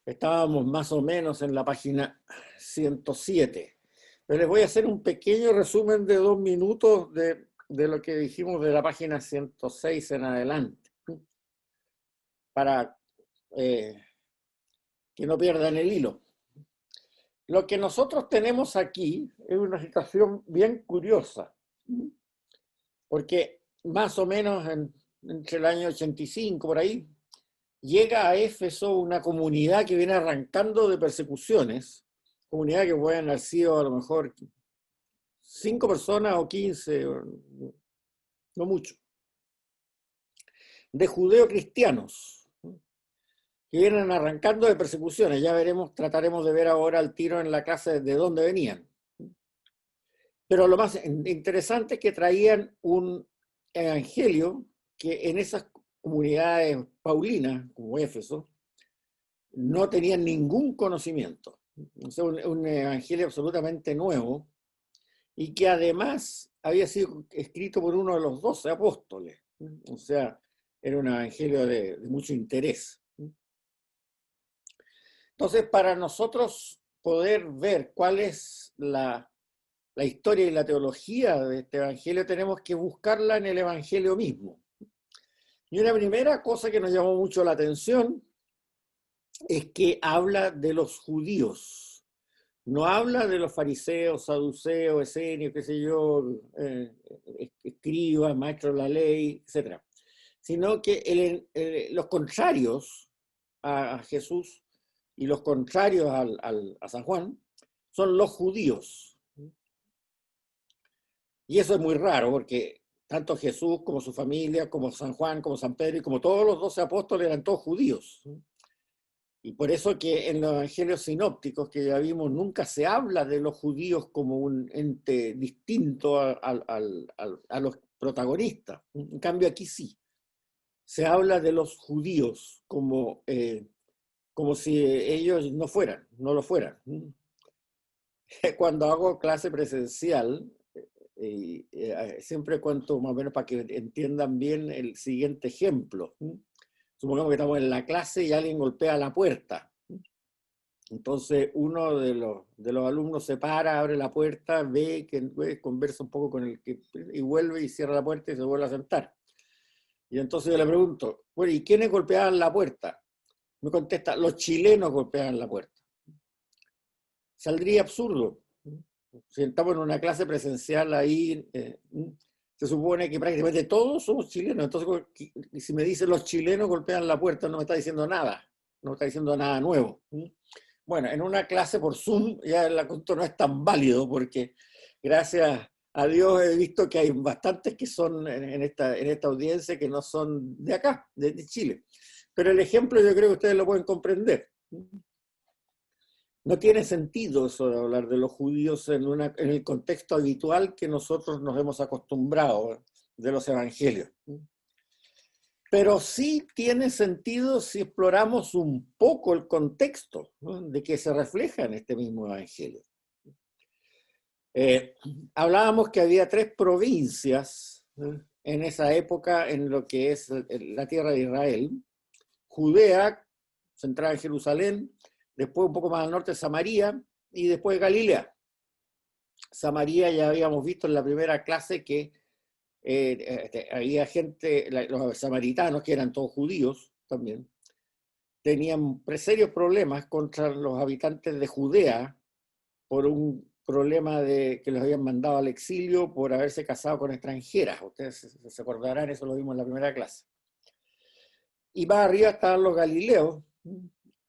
Estábamos más o menos en la página 107. Pero les voy a hacer un pequeño resumen de 2 minutos de lo que dijimos de la página 106 en adelante, para que no pierdan el hilo. Lo que nosotros tenemos aquí es una situación bien curiosa, porque más o menos entre el año 85, por ahí, llega a Éfeso una comunidad que viene arrancando de persecuciones, comunidad que pueden haber sido a lo mejor 5 personas o 15, no mucho, de judeocristianos, que vienen arrancando de persecuciones. Ya veremos, trataremos de ver ahora al tiro en la clase de dónde venían. Pero lo más interesante es que traían un evangelio que en esas comunidades paulinas, como Éfeso, no tenían ningún conocimiento. O sea, un evangelio absolutamente nuevo y que además había sido escrito por uno de los 12 apóstoles. O sea, era un evangelio de mucho interés. Entonces, para nosotros poder ver cuál es la historia y la teología de este evangelio, tenemos que buscarla en el evangelio mismo. Y una primera cosa que nos llamó mucho la atención es que habla de los judíos. No habla de los fariseos, saduceos, esenios, qué sé yo, escribas, maestros de la ley, etc. Sino que los contrarios a Jesús y los contrarios a San Juan son los judíos. Y eso es muy raro porque tanto Jesús como su familia, como San Juan, como San Pedro y como todos los 12 apóstoles eran todos judíos. Y por eso que en los evangelios sinópticos que ya vimos nunca se habla de los judíos como un ente distinto a los protagonistas. En cambio aquí sí. Se habla de los judíos como si ellos no lo fueran. Cuando hago clase presencial, siempre cuento más o menos para que entiendan bien el siguiente ejemplo. Supongamos que estamos en la clase y alguien golpea la puerta. Entonces uno de los alumnos se para, abre la puerta, ve que conversa un poco con el que y vuelve y cierra la puerta y se vuelve a sentar. Y entonces yo le pregunto, bueno, ¿y quiénes golpeaban la puerta? Me contesta, los chilenos golpeaban la puerta. Saldría absurdo. Si estamos en una clase presencial ahí, se supone que prácticamente todos somos chilenos. Entonces, si me dicen los chilenos golpean la puerta, no me está diciendo nada. No me está diciendo nada nuevo. Bueno, en una clase por Zoom ya el asunto no es tan válido porque gracias a Dios he visto que hay bastantes que son en esta audiencia que no son de acá, de Chile. Pero el ejemplo yo creo que ustedes lo pueden comprender. No tiene sentido eso de hablar de los judíos en el contexto habitual que nosotros nos hemos acostumbrado de los evangelios. Pero sí tiene sentido si exploramos un poco el contexto, ¿no?, de que se refleja en este mismo evangelio. Hablábamos que había 3 provincias, ¿no?, en esa época en lo que es la tierra de Israel. Judea, centrada en Jerusalén, después un poco más al norte Samaria y después Galilea. Samaria ya habíamos visto en la primera clase que había gente, los samaritanos, que eran todos judíos también, tenían serios problemas contra los habitantes de Judea por un problema de que los habían mandado al exilio por haberse casado con extranjeras. Ustedes se acordarán, eso lo vimos en la primera clase. Y más arriba estaban los galileos,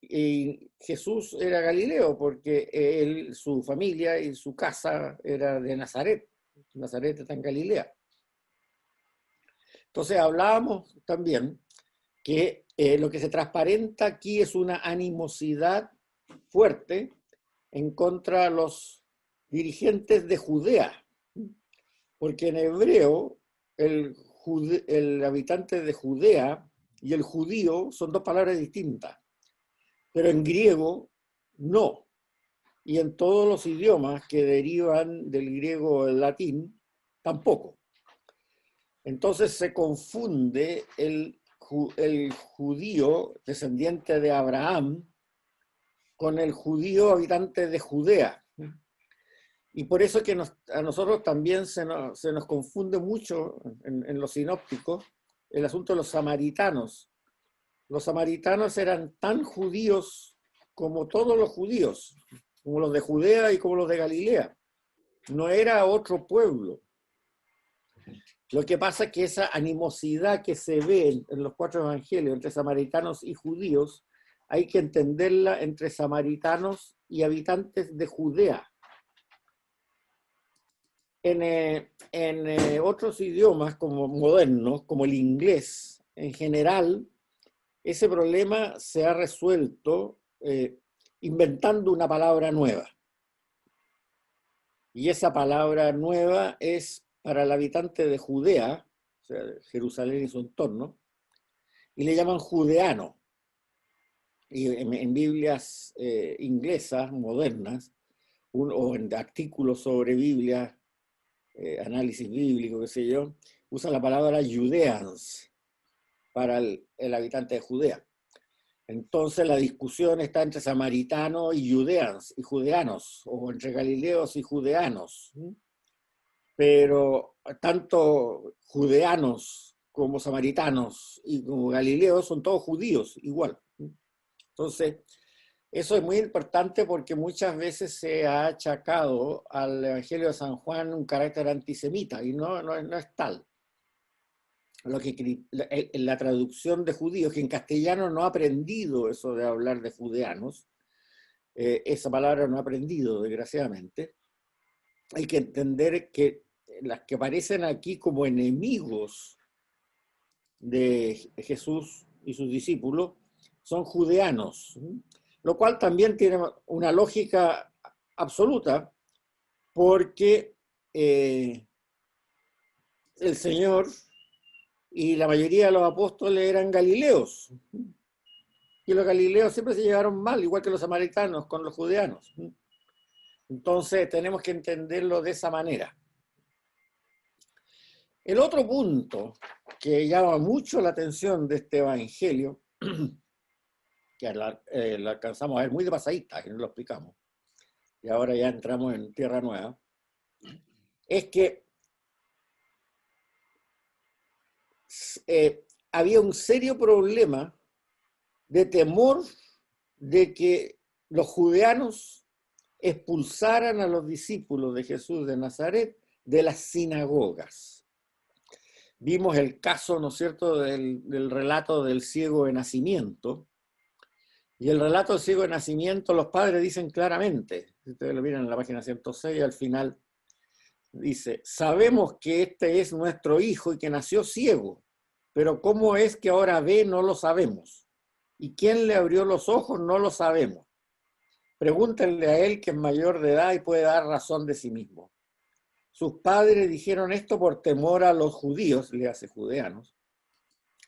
y Jesús era galileo porque su familia y su casa era de Nazaret. Nazaret está en Galilea. Entonces hablábamos también que lo que se transparenta aquí es una animosidad fuerte en contra de los dirigentes de Judea, porque en hebreo el habitante de Judea y el judío son 2 palabras distintas, pero en griego no, y en todos los idiomas que derivan del griego o del latín tampoco. Entonces se confunde el judío descendiente de Abraham con el judío habitante de Judea. Y por eso que a nosotros también se nos confunde mucho en los sinópticos el asunto de los samaritanos. Los samaritanos eran tan judíos como todos los judíos, como los de Judea y como los de Galilea. No era otro pueblo. Lo que pasa es que esa animosidad que se ve en los 4 evangelios entre samaritanos y judíos, hay que entenderla entre samaritanos y habitantes de Judea. En otros idiomas como modernos, como el inglés, en general, ese problema se ha resuelto inventando una palabra nueva. Y esa palabra nueva es para el habitante de Judea, o sea, Jerusalén y su entorno, y le llaman judeano. Y en Biblias inglesas modernas, o en artículos sobre Biblia, análisis bíblico, qué sé yo, usan la palabra Judeans para el habitante de Judea. Entonces la discusión está entre samaritanos y judeanos, o entre galileos y judeanos. Pero tanto judeanos como samaritanos y como galileos son todos judíos, igual. Entonces, eso es muy importante porque muchas veces se ha achacado al Evangelio de San Juan un carácter antisemita, y no es tal. La traducción de judíos, que en castellano no ha aprendido eso de hablar de judeanos, esa palabra no ha aprendido, desgraciadamente. Hay que entender que las que aparecen aquí como enemigos de Jesús y sus discípulos son judeanos, lo cual también tiene una lógica absoluta, porque el Señor y la mayoría de los apóstoles eran galileos, y los galileos siempre se llevaron mal, igual que los samaritanos con los judeanos. Entonces tenemos que entenderlo de esa manera. El otro punto que llama mucho la atención de este evangelio, que lo alcanzamos a ver muy de pasadita, que no lo explicamos, y ahora ya entramos en tierra nueva, es que había un serio problema de temor de que los judeanos expulsaran a los discípulos de Jesús de Nazaret de las sinagogas. Vimos el caso, ¿no es cierto?, del relato del ciego de nacimiento. Y el relato del ciego de nacimiento, los padres dicen claramente, si ustedes lo miran en la página 106, al final dice: sabemos que este es nuestro hijo y que nació ciego, pero cómo es que ahora ve no lo sabemos. Y quién le abrió los ojos no lo sabemos. Pregúntenle a él, que es mayor de edad y puede dar razón de sí mismo. Sus padres dijeron esto por temor a los judíos, le hace judeanos,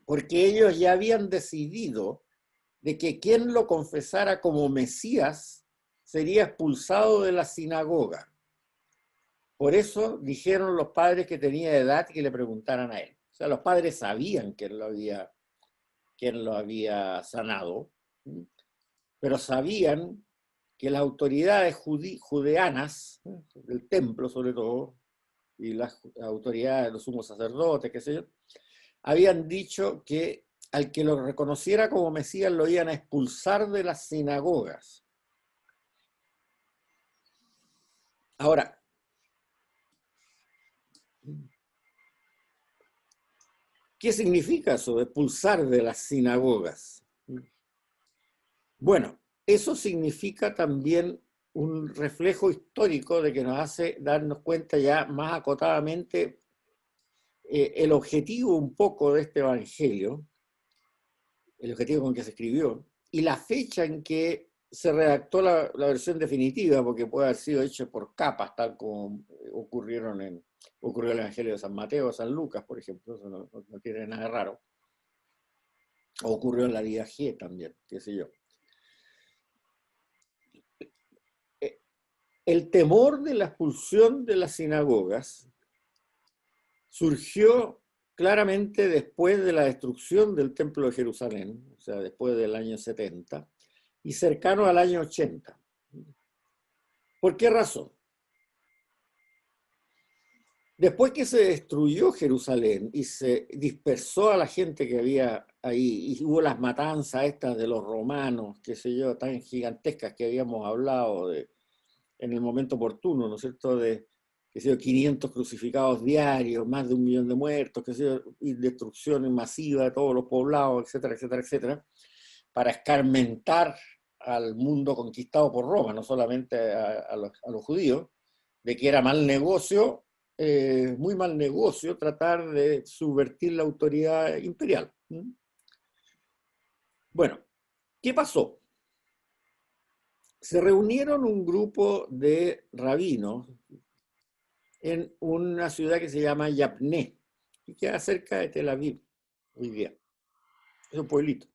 porque ellos ya habían decidido de que quien lo confesara como Mesías sería expulsado de la sinagoga. Por eso dijeron los padres que tenía edad que le preguntaran a él. O sea, los padres sabían que él lo había sanado, pero sabían que las autoridades judeanas, del templo sobre todo, y las autoridades de los sumos sacerdotes, qué sé yo, habían dicho que al que lo reconociera como Mesías lo iban a expulsar de las sinagogas. Ahora, ¿qué significa eso de expulsar de las sinagogas? Bueno, eso significa también un reflejo histórico de que nos hace darnos cuenta ya más acotadamente el objetivo un poco de este evangelio, el objetivo con que se escribió, y la fecha en que se redactó la versión definitiva, porque puede haber sido hecho por capas, tal como ocurrió en el Evangelio de San Mateo, San Lucas, por ejemplo. Eso no tiene nada de raro. O ocurrió en la Didache también, qué sé yo. El temor de la expulsión de las sinagogas surgió claramente después de la destrucción del Templo de Jerusalén, o sea, después del año 70, y cercano al año 80. ¿Por qué razón? Después que se destruyó Jerusalén y se dispersó a la gente que había ahí, y hubo las matanzas estas de los romanos, qué sé yo, tan gigantescas que habíamos hablado en el momento oportuno, ¿no es cierto?, de, qué sé yo, 500 crucificados diarios, más de 1 millón de muertos, qué sé yo, y destrucción masiva de todos los poblados, etcétera, etcétera, etcétera, para escarmentar al mundo conquistado por Roma, no solamente a los judíos, de que era mal negocio, muy mal negocio, tratar de subvertir la autoridad imperial. Bueno, ¿qué pasó? Se reunieron un grupo de rabinos en una ciudad que se llama Yabné, y queda cerca de Tel Aviv, hoy día. Es un pueblito.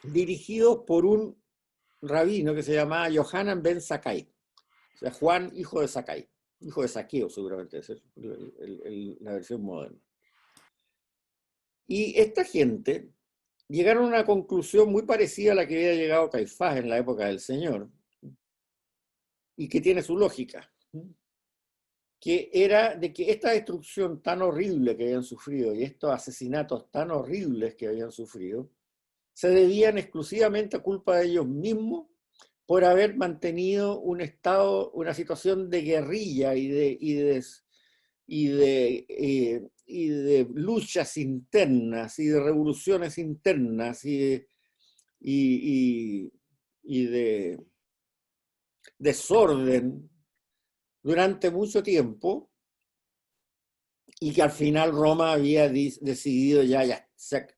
Dirigidos por un rabino que se llamaba Yohanan ben Zakkai, o sea, Juan, hijo de Zakkai, hijo de Saqueo, seguramente, esa es la versión moderna. Y esta gente llegaron a una conclusión muy parecida a la que había llegado Caifás en la época del Señor, y que tiene su lógica, que era de que esta destrucción tan horrible que habían sufrido y estos asesinatos tan horribles que habían sufrido, se debían exclusivamente a culpa de ellos mismos por haber mantenido un estado, una situación de guerrilla y de luchas internas y de revoluciones internas y de desorden durante mucho tiempo, y que al final Roma había decidido ya,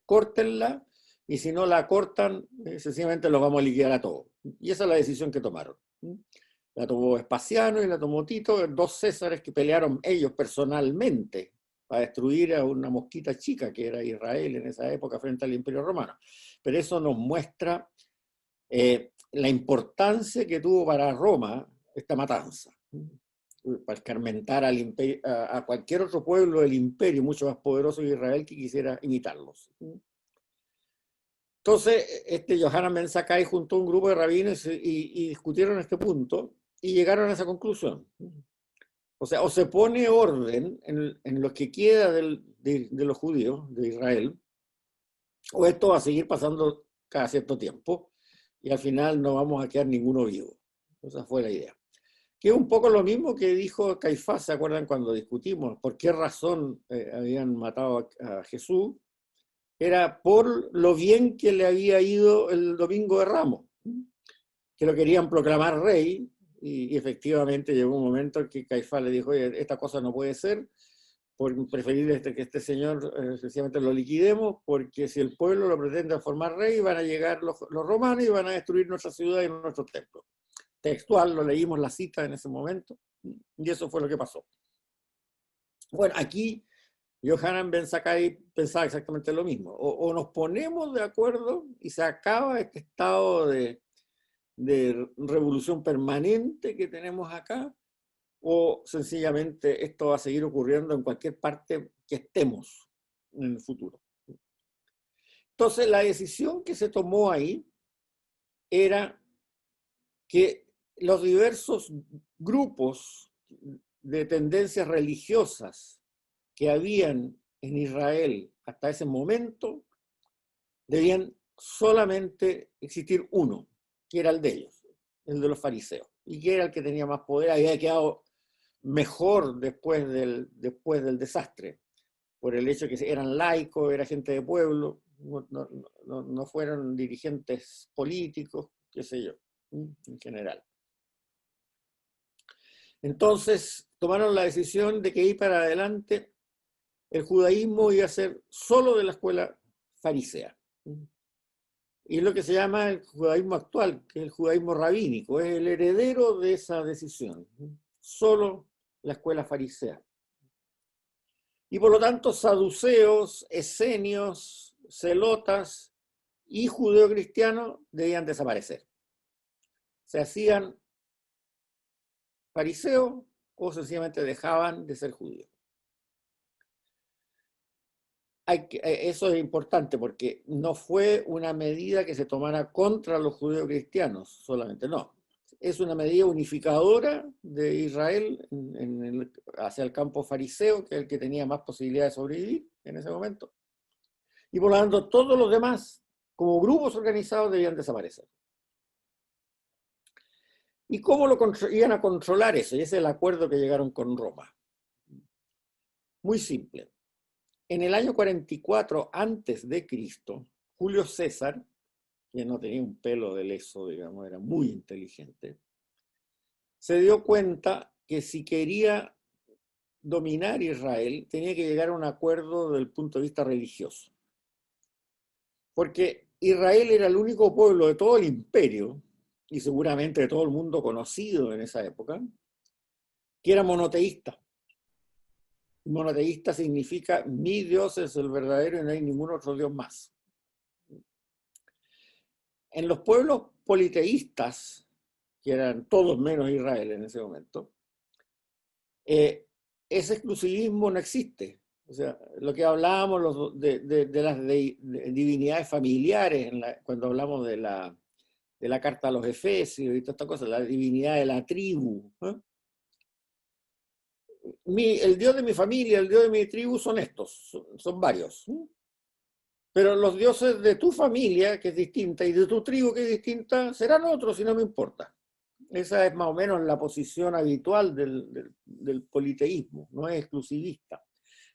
córtenla, y si no la cortan, sencillamente los vamos a liquidar a todos. Y esa es la decisión que tomaron. La tomó Vespasiano y la tomó Tito, 2 Césares que pelearon ellos personalmente para destruir a una mosquita chica que era Israel en esa época frente al Imperio Romano. Pero eso nos muestra la importancia que tuvo para Roma esta matanza, para escarmentar al imperio, a cualquier otro pueblo del imperio mucho más poderoso que Israel que quisiera imitarlos. Entonces, Yohanan ben Zakkai juntó un grupo de rabinos y discutieron este punto y llegaron a esa conclusión. O sea, o se pone orden en lo que queda de los judíos de Israel, o esto va a seguir pasando cada cierto tiempo y al final no vamos a quedar ninguno vivo. Esa fue la idea. Que es un poco lo mismo que dijo Caifás, ¿se acuerdan cuando discutimos por qué razón habían matado a Jesús? Era por lo bien que le había ido el Domingo de Ramos, que lo querían proclamar rey, y efectivamente llegó un momento en que Caifás le dijo, oye, esta cosa no puede ser, por preferir que este señor sencillamente lo liquidemos, porque si el pueblo lo pretende formar rey, van a llegar los romanos y van a destruir nuestra ciudad y nuestro templo. Textual, lo leímos la cita en ese momento, y eso fue lo que pasó. Bueno, aquí Yohanan ben Zakkai pensaba exactamente lo mismo. O nos ponemos de acuerdo y se acaba este estado de revolución permanente que tenemos acá, o sencillamente esto va a seguir ocurriendo en cualquier parte que estemos en el futuro. Entonces, la decisión que se tomó ahí era que los diversos grupos de tendencias religiosas que habían en Israel hasta ese momento debían solamente existir uno, que era el de ellos, el de los fariseos, y que era el que tenía más poder, había quedado mejor después del desastre, por el hecho de que eran laicos, era gente de pueblo, no fueron dirigentes políticos, qué sé yo, en general. Entonces tomaron la decisión de que ir para adelante el judaísmo iba a ser solo de la escuela farisea. Y es lo que se llama el judaísmo actual, que es el judaísmo rabínico, es el heredero de esa decisión. Solo la escuela farisea. Y por lo tanto, saduceos, esenios, celotas y judeocristianos debían desaparecer. Se hacían fariseos o sencillamente dejaban de ser judíos. eso es importante porque no fue una medida que se tomara contra los judeocristianos solamente, no. Es una medida unificadora de Israel hacia el campo fariseo, que es el que tenía más posibilidad de sobrevivir en ese momento. Y por lo tanto, todos los demás, como grupos organizados, debían desaparecer. ¿Y cómo iban a controlar eso? Y ese es el acuerdo que llegaron con Roma. Muy simple. En el año 44 antes de Cristo, Julio César, que no tenía un pelo de leso, digamos, era muy inteligente, se dio cuenta que si quería dominar Israel, tenía que llegar a un acuerdo desde el punto de vista religioso. Porque Israel era el único pueblo de todo el imperio, y seguramente de todo el mundo conocido en esa época, que era monoteísta. Monoteísta significa mi Dios es el verdadero y no hay ningún otro Dios más. En los pueblos politeístas, que eran todos menos Israel en ese momento, ese exclusivismo no existe. O sea, lo que hablábamos de las divinidades familiares, cuando hablamos de la carta a los Efesios y todas estas cosas, la divinidad de la tribu. El Dios de mi familia, el Dios de mi tribu son estos, son varios. Pero los dioses de tu familia, que es distinta, y de tu tribu, que es distinta, serán otros y no me importa. Esa es más o menos la posición habitual del politeísmo, no es exclusivista.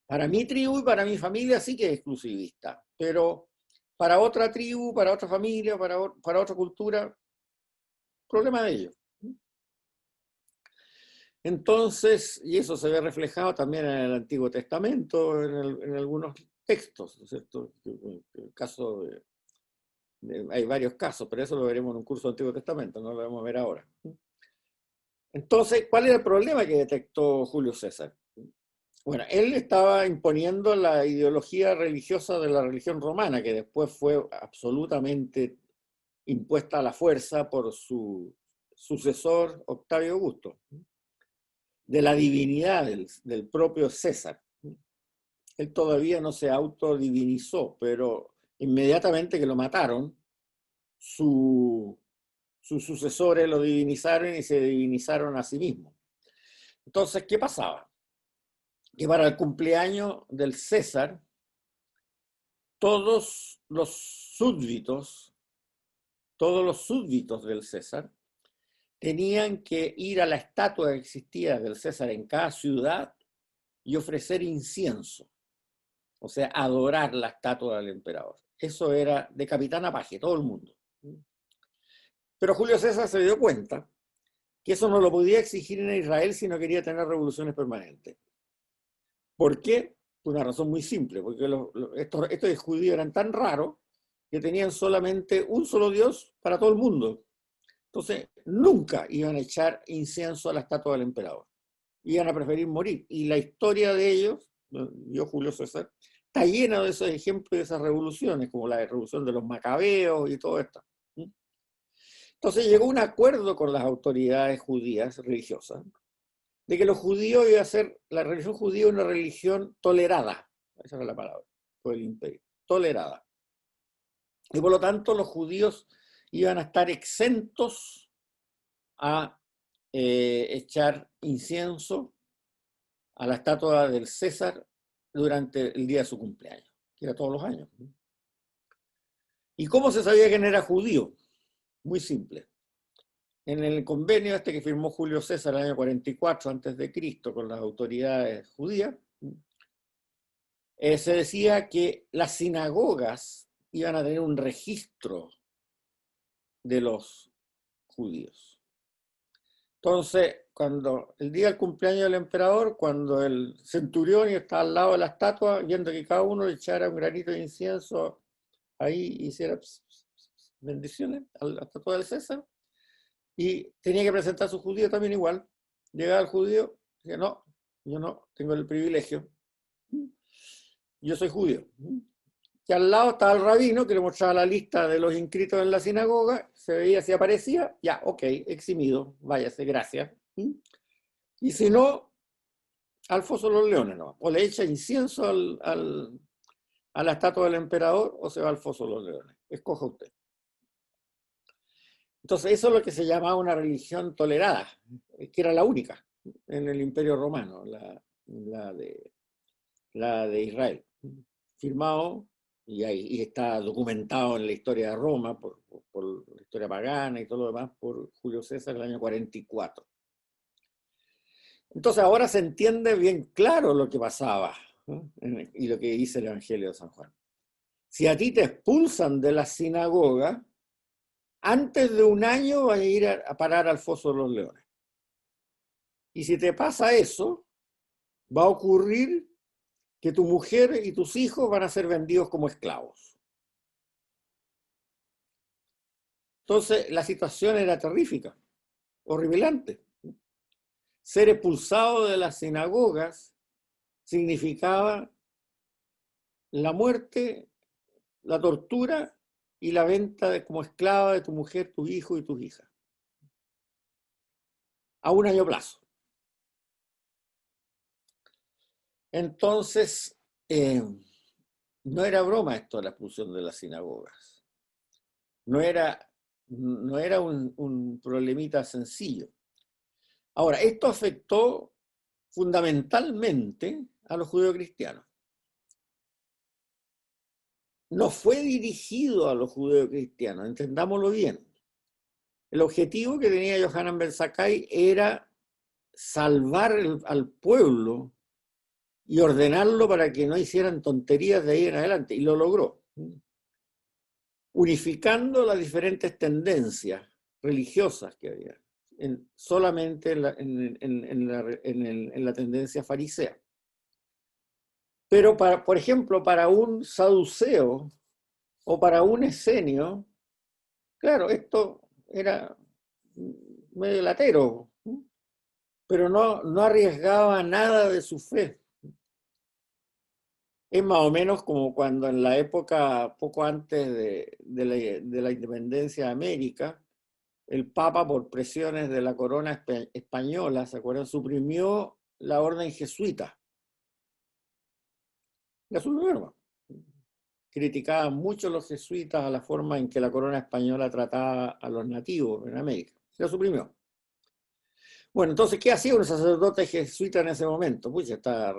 Para mi tribu y para mi familia sí que es exclusivista, pero para otra tribu, para otra familia, para otra cultura, problema de ellos. Entonces, y eso se ve reflejado también en el Antiguo Testamento, en algunos textos, ¿no es cierto? El caso hay varios casos, pero eso lo veremos en un curso del Antiguo Testamento, no lo vamos a ver ahora. Entonces, ¿cuál era el problema que detectó Julio César? Bueno, él estaba imponiendo la ideología religiosa de la religión romana, que después fue absolutamente impuesta a la fuerza por su sucesor Octavio Augusto, de la divinidad del propio César. Él todavía no se autodivinizó, pero inmediatamente que lo mataron, sus sucesores lo divinizaron y se divinizaron a sí mismos. Entonces, ¿qué pasaba? Que para el cumpleaños del César, todos los súbditos del César, tenían que ir a la estatua que existía del César en cada ciudad y ofrecer incienso, o sea, adorar la estatua del emperador. Eso era de capitán a paje, todo el mundo. Pero Julio César se dio cuenta que eso no lo podía exigir en Israel si no quería tener revoluciones permanentes. ¿Por qué? Por una razón muy simple, porque estos judíos eran tan raros que tenían solamente un solo Dios para todo el mundo. Entonces, nunca iban a echar incienso a la estatua del emperador. Iban a preferir morir. Y la historia de ellos, yo Julio César, está llena de esos ejemplos de esas revoluciones, como la revolución de los macabeos y todo esto. Entonces llegó un acuerdo con las autoridades judías religiosas de que los judíos iba a ser, la religión judía una religión tolerada, esa era la palabra, por el imperio, tolerada. Y por lo tanto los judíos iban a estar exentos a echar incienso a la estatua del César durante el día de su cumpleaños, que era todos los años. ¿Y cómo se sabía quién era judío? Muy simple. En el convenio este que firmó Julio César en el año 44 a.C. con las autoridades judías, se decía que las sinagogas iban a tener un registro de los judíos. Entonces, cuando el día del cumpleaños del emperador, cuando el centurión está al lado de la estatua, viendo que cada uno le echara un granito de incienso, ahí hiciera bendiciones a la estatua del César, y tenía que presentar a su judío también igual. Llegaba el judío, decía, no, yo no, tengo el privilegio. Yo soy judío. Que al lado estaba el rabino que le mostraba la lista de los inscritos en la sinagoga, se veía si aparecía, ya, ok, eximido, váyase, gracias. Y si no, al foso de los leones, no. O le echa incienso a la estatua del emperador o se va al foso de los leones. Escoja usted. Entonces, eso es lo que se llamaba una religión tolerada, que era la única en el Imperio Romano, la de Israel. Firmado, y está documentado en la historia de Roma, por la historia pagana y todo lo demás, por Julio César en el año 44. Entonces, ahora se entiende bien claro lo que pasaba, ¿no? Y lo que dice el Evangelio de San Juan. Si a ti te expulsan de la sinagoga, antes de un año vas a ir a parar al foso de los leones. Y si te pasa eso, va a ocurrir que tu mujer y tus hijos van a ser vendidos como esclavos. Entonces, la situación era terrífica, horripilante. Ser expulsado de las sinagogas significaba la muerte, la tortura y la venta como esclava de tu mujer, tu hijo y tus hijas. A un año plazo. Entonces, no era broma esto de la expulsión de las sinagogas. No era un problemita sencillo. Ahora, esto afectó fundamentalmente a los judeocristianos. No fue dirigido a los judeocristianos, entendámoslo bien. El objetivo que tenía Yohanan Ben Zakkai era salvar al pueblo y ordenarlo para que no hicieran tonterías de ahí en adelante, y lo logró, unificando las diferentes tendencias religiosas que había, solamente en la tendencia farisea. Pero, por ejemplo, para un saduceo o para un esenio, claro, esto era medio latero, pero no arriesgaba nada de su fe. Es más o menos como cuando en la época, poco antes de la independencia de América, el Papa, por presiones de la corona española, ¿se acuerdan?, suprimió la orden jesuita. La suprimió. Criticaban mucho los jesuitas a la forma en que la corona española trataba a los nativos en América. Se la suprimió. Bueno, entonces, ¿qué hacía un sacerdote jesuita en ese momento? Pues ya estaba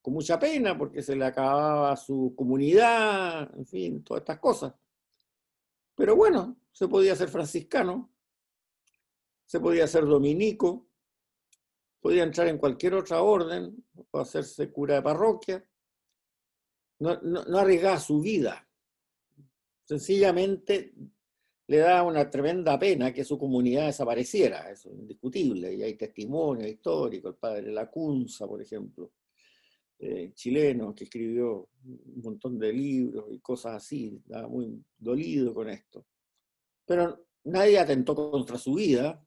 con mucha pena porque se le acababa su comunidad, en fin, todas estas cosas. Pero bueno, se podía ser franciscano, se podía ser dominico, podía entrar en cualquier otra orden o hacerse cura de parroquia. No arriesgaba su vida. Sencillamente le daba una tremenda pena que su comunidad desapareciera, eso es indiscutible, y hay testimonios históricos, el padre Lacunza, por ejemplo, chileno, que escribió un montón de libros y cosas así, estaba muy dolido con esto. Pero nadie atentó contra su vida,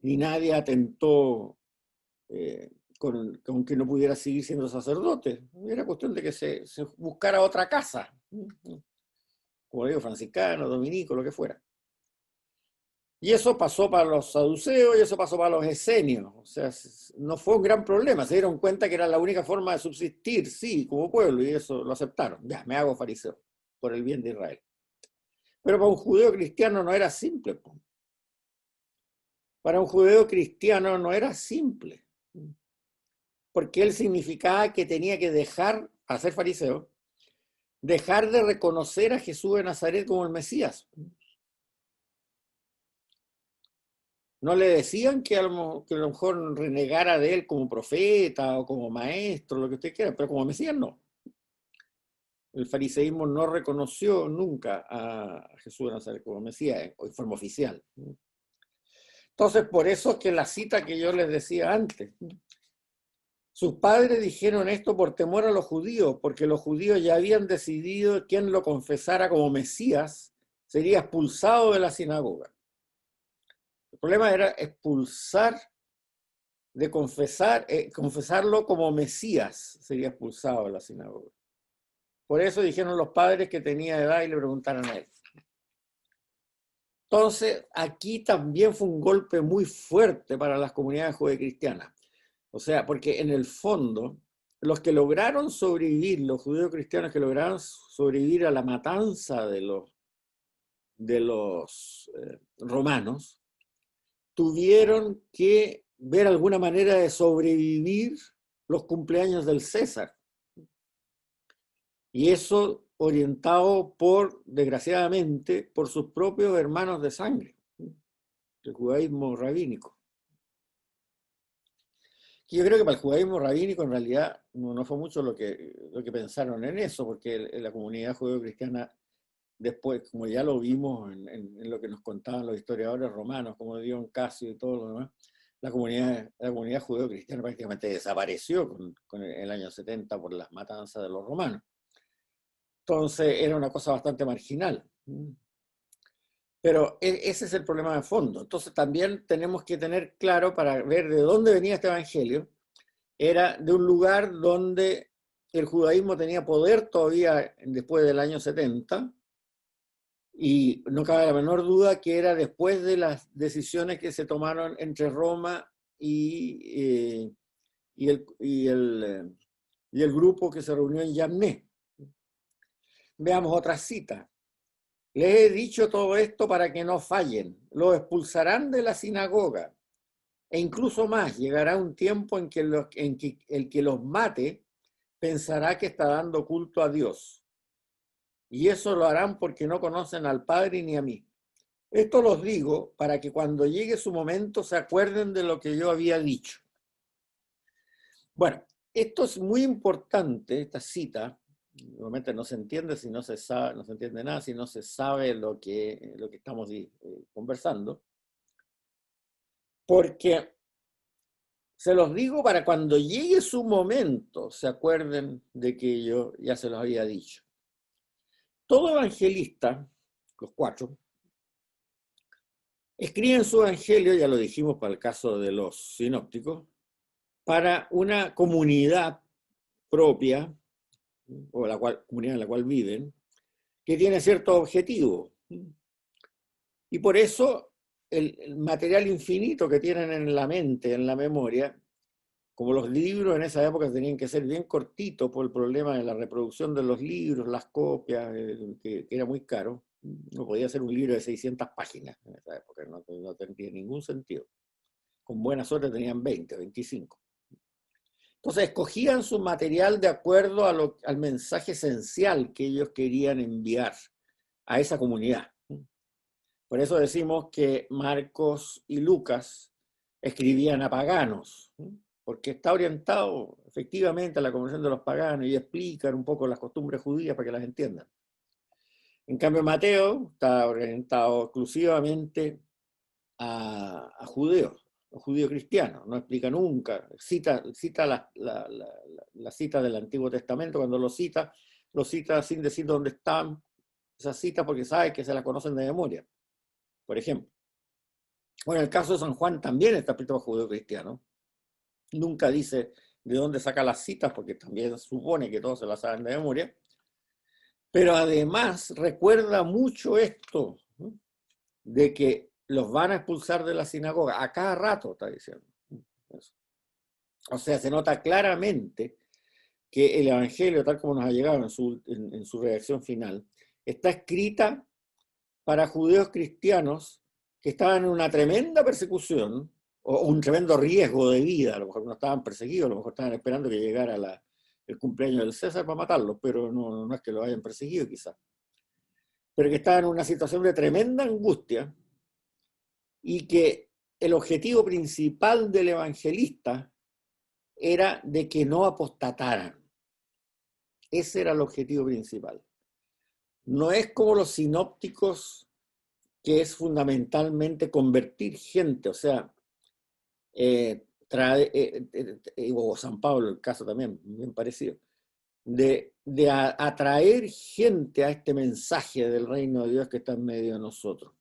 ni nadie atentó con que no pudiera seguir siendo sacerdote. Era cuestión de que se buscara otra casa, como digo, franciscano, dominico, lo que fuera. Y eso pasó para los saduceos y eso pasó para los esenios. O sea, no fue un gran problema. Se dieron cuenta que era la única forma de subsistir, sí, como pueblo, y eso lo aceptaron. Ya, me hago fariseo por el bien de Israel. Pero para un judeo cristiano no era simple. Para un judeo cristiano no era simple. Porque él significaba que tenía que dejar, a ser fariseo, dejar de reconocer a Jesús de Nazaret como el Mesías. No le decían que a lo mejor renegara de él como profeta o como maestro, lo que usted quiera, pero como Mesías no. El fariseísmo no reconoció nunca a Jesús de Nazaret como Mesías, en forma oficial. Entonces, por eso es que la cita que yo les decía antes, sus padres dijeron esto por temor a los judíos, porque los judíos ya habían decidido quien lo confesara como Mesías sería expulsado de la sinagoga. El problema era expulsar, de confesarlo como Mesías, sería expulsado de la sinagoga. Por eso dijeron los padres que tenía edad y le preguntaron a él. Entonces, aquí también fue un golpe muy fuerte para las comunidades judeocristianas. O sea, porque en el fondo, los que lograron sobrevivir, los judíos cristianos que lograron sobrevivir a la matanza de los romanos, tuvieron que ver alguna manera de sobrevivir los cumpleaños del César. Y eso orientado desgraciadamente, por sus propios hermanos de sangre, el judaísmo rabínico. Yo creo que para el judaísmo rabínico en realidad no fue mucho lo que pensaron en eso, porque la comunidad judeo-cristiana después, como ya lo vimos en lo que nos contaban los historiadores romanos, como Dion Casio y todo lo demás, la comunidad judeo-cristiana prácticamente desapareció con el año 70 por las matanzas de los romanos. Entonces era una cosa bastante marginal. Pero ese es el problema de fondo. Entonces también tenemos que tener claro, para ver de dónde venía este evangelio, era de un lugar donde el judaísmo tenía poder todavía después del año 70, y no cabe la menor duda que era después de las decisiones que se tomaron entre Roma y el grupo que se reunió en Yamné. Veamos otra cita. Les he dicho todo esto para que no fallen. Los expulsarán de la sinagoga. E incluso más, llegará un tiempo en que el que los mate pensará que está dando culto a Dios. Y eso lo harán porque no conocen al Padre ni a mí. Esto los digo para que cuando llegue su momento se acuerden de lo que yo había dicho. Bueno, esto es muy importante, esta cita. Normalmente no se entiende si no se sabe, no se entiende nada si no se sabe lo que estamos conversando. Porque se los digo para cuando llegue su momento se acuerden de que yo ya se los había dicho. Todo evangelista, los 4, escriben su evangelio, ya lo dijimos para el caso de los sinópticos, para una comunidad propia, o comunidad en la cual viven, que tiene cierto objetivo. Y por eso el material infinito que tienen en la mente, en la memoria, como los libros en esa época tenían que ser bien cortitos por el problema de la reproducción de los libros, las copias, que era muy caro. No podía ser un libro de 600 páginas en esa época, no tendría ningún sentido. Con buena suerte tenían 20, 25. Entonces escogían su material de acuerdo al mensaje esencial que ellos querían enviar a esa comunidad. Por eso decimos que Marcos y Lucas escribían a paganos, porque está orientado efectivamente a la conversión de los paganos y explican un poco las costumbres judías para que las entiendan. En cambio, Mateo está orientado exclusivamente a judeos, a judíos cristianos, no explica nunca, cita la cita del Antiguo Testamento, cuando lo cita sin decir dónde están esas citas porque sabe que se las conocen de memoria, por ejemplo. Bueno, el caso de San Juan también está escrito a judío cristiano. Nunca dice de dónde saca las citas, porque también supone que todos se las saben de memoria. Pero además recuerda mucho esto, ¿no?, de que los van a expulsar de la sinagoga. A cada rato está diciendo eso. O sea, se nota claramente que el Evangelio, tal como nos ha llegado en su redacción final, está escrita para judíos cristianos que estaban en una tremenda persecución o un tremendo riesgo de vida. A lo mejor no estaban perseguidos, a lo mejor estaban esperando que llegara el cumpleaños del César para matarlos, pero no es que lo hayan perseguido quizás. Pero que estaban en una situación de tremenda angustia y que el objetivo principal del evangelista era de que no apostataran. Ese era el objetivo principal. No es como los sinópticos, que es fundamentalmente convertir gente, o sea, o San Pablo, el caso también, bien parecido, de atraer gente a este mensaje del reino de Dios que está en medio de nosotros.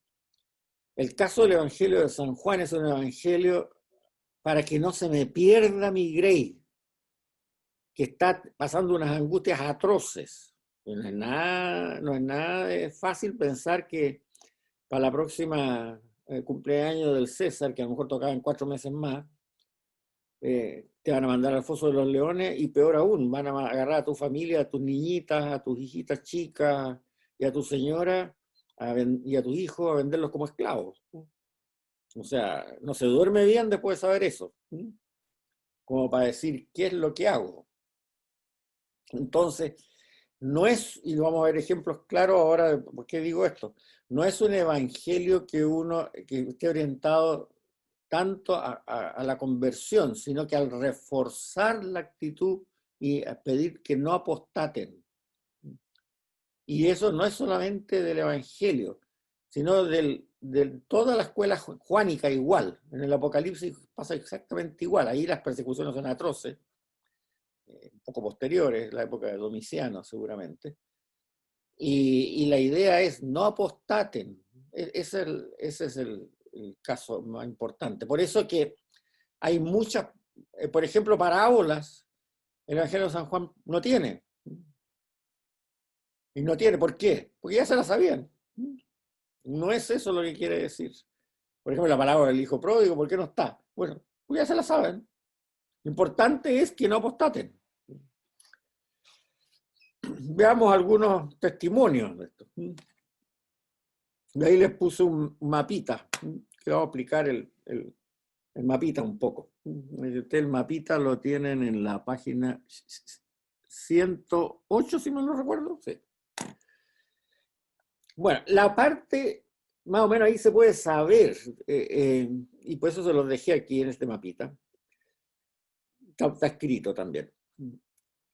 El caso del Evangelio de San Juan es un evangelio para que no se me pierda mi Grey, que está pasando unas angustias atroces. No es nada fácil pensar que para la próxima cumpleaños del César, que a lo mejor tocaba en 4 meses más, te van a mandar al foso de los leones y peor aún, van a agarrar a tu familia, a tus niñitas, a tus hijitas chicas y a tu señora y a tus hijos a venderlos como esclavos. O sea, no se duerme bien después de saber eso, como para decir qué es lo que hago. Entonces, no es, y vamos a ver ejemplos claros ahora de por qué digo esto, no es un evangelio que esté orientado tanto a la conversión, sino que al reforzar la actitud y a pedir que no apostaten. Y eso no es solamente del evangelio, sino de toda la escuela juánica igual. En el Apocalipsis pasa exactamente igual. Ahí las persecuciones son atroces, un poco posteriores, la época de Domiciano seguramente. Y la idea es no apostaten. Ese es el caso más importante. Por eso que hay muchas, por ejemplo, parábolas, el Evangelio de San Juan no tiene. Y no tiene, ¿por qué? Porque ya se la sabían. No es eso lo que quiere decir. Por ejemplo, la palabra del hijo pródigo, ¿por qué no está? Bueno, pues ya se la saben. Lo importante es que no apostaten. Veamos algunos testimonios de esto. De ahí les puse un mapita, que vamos a aplicar el mapita un poco. El mapita lo tienen en la página 108, si mal no recuerdo. Sí. Bueno, la parte, más o menos ahí se puede saber, y por eso se los dejé aquí en este mapita. Está escrito también.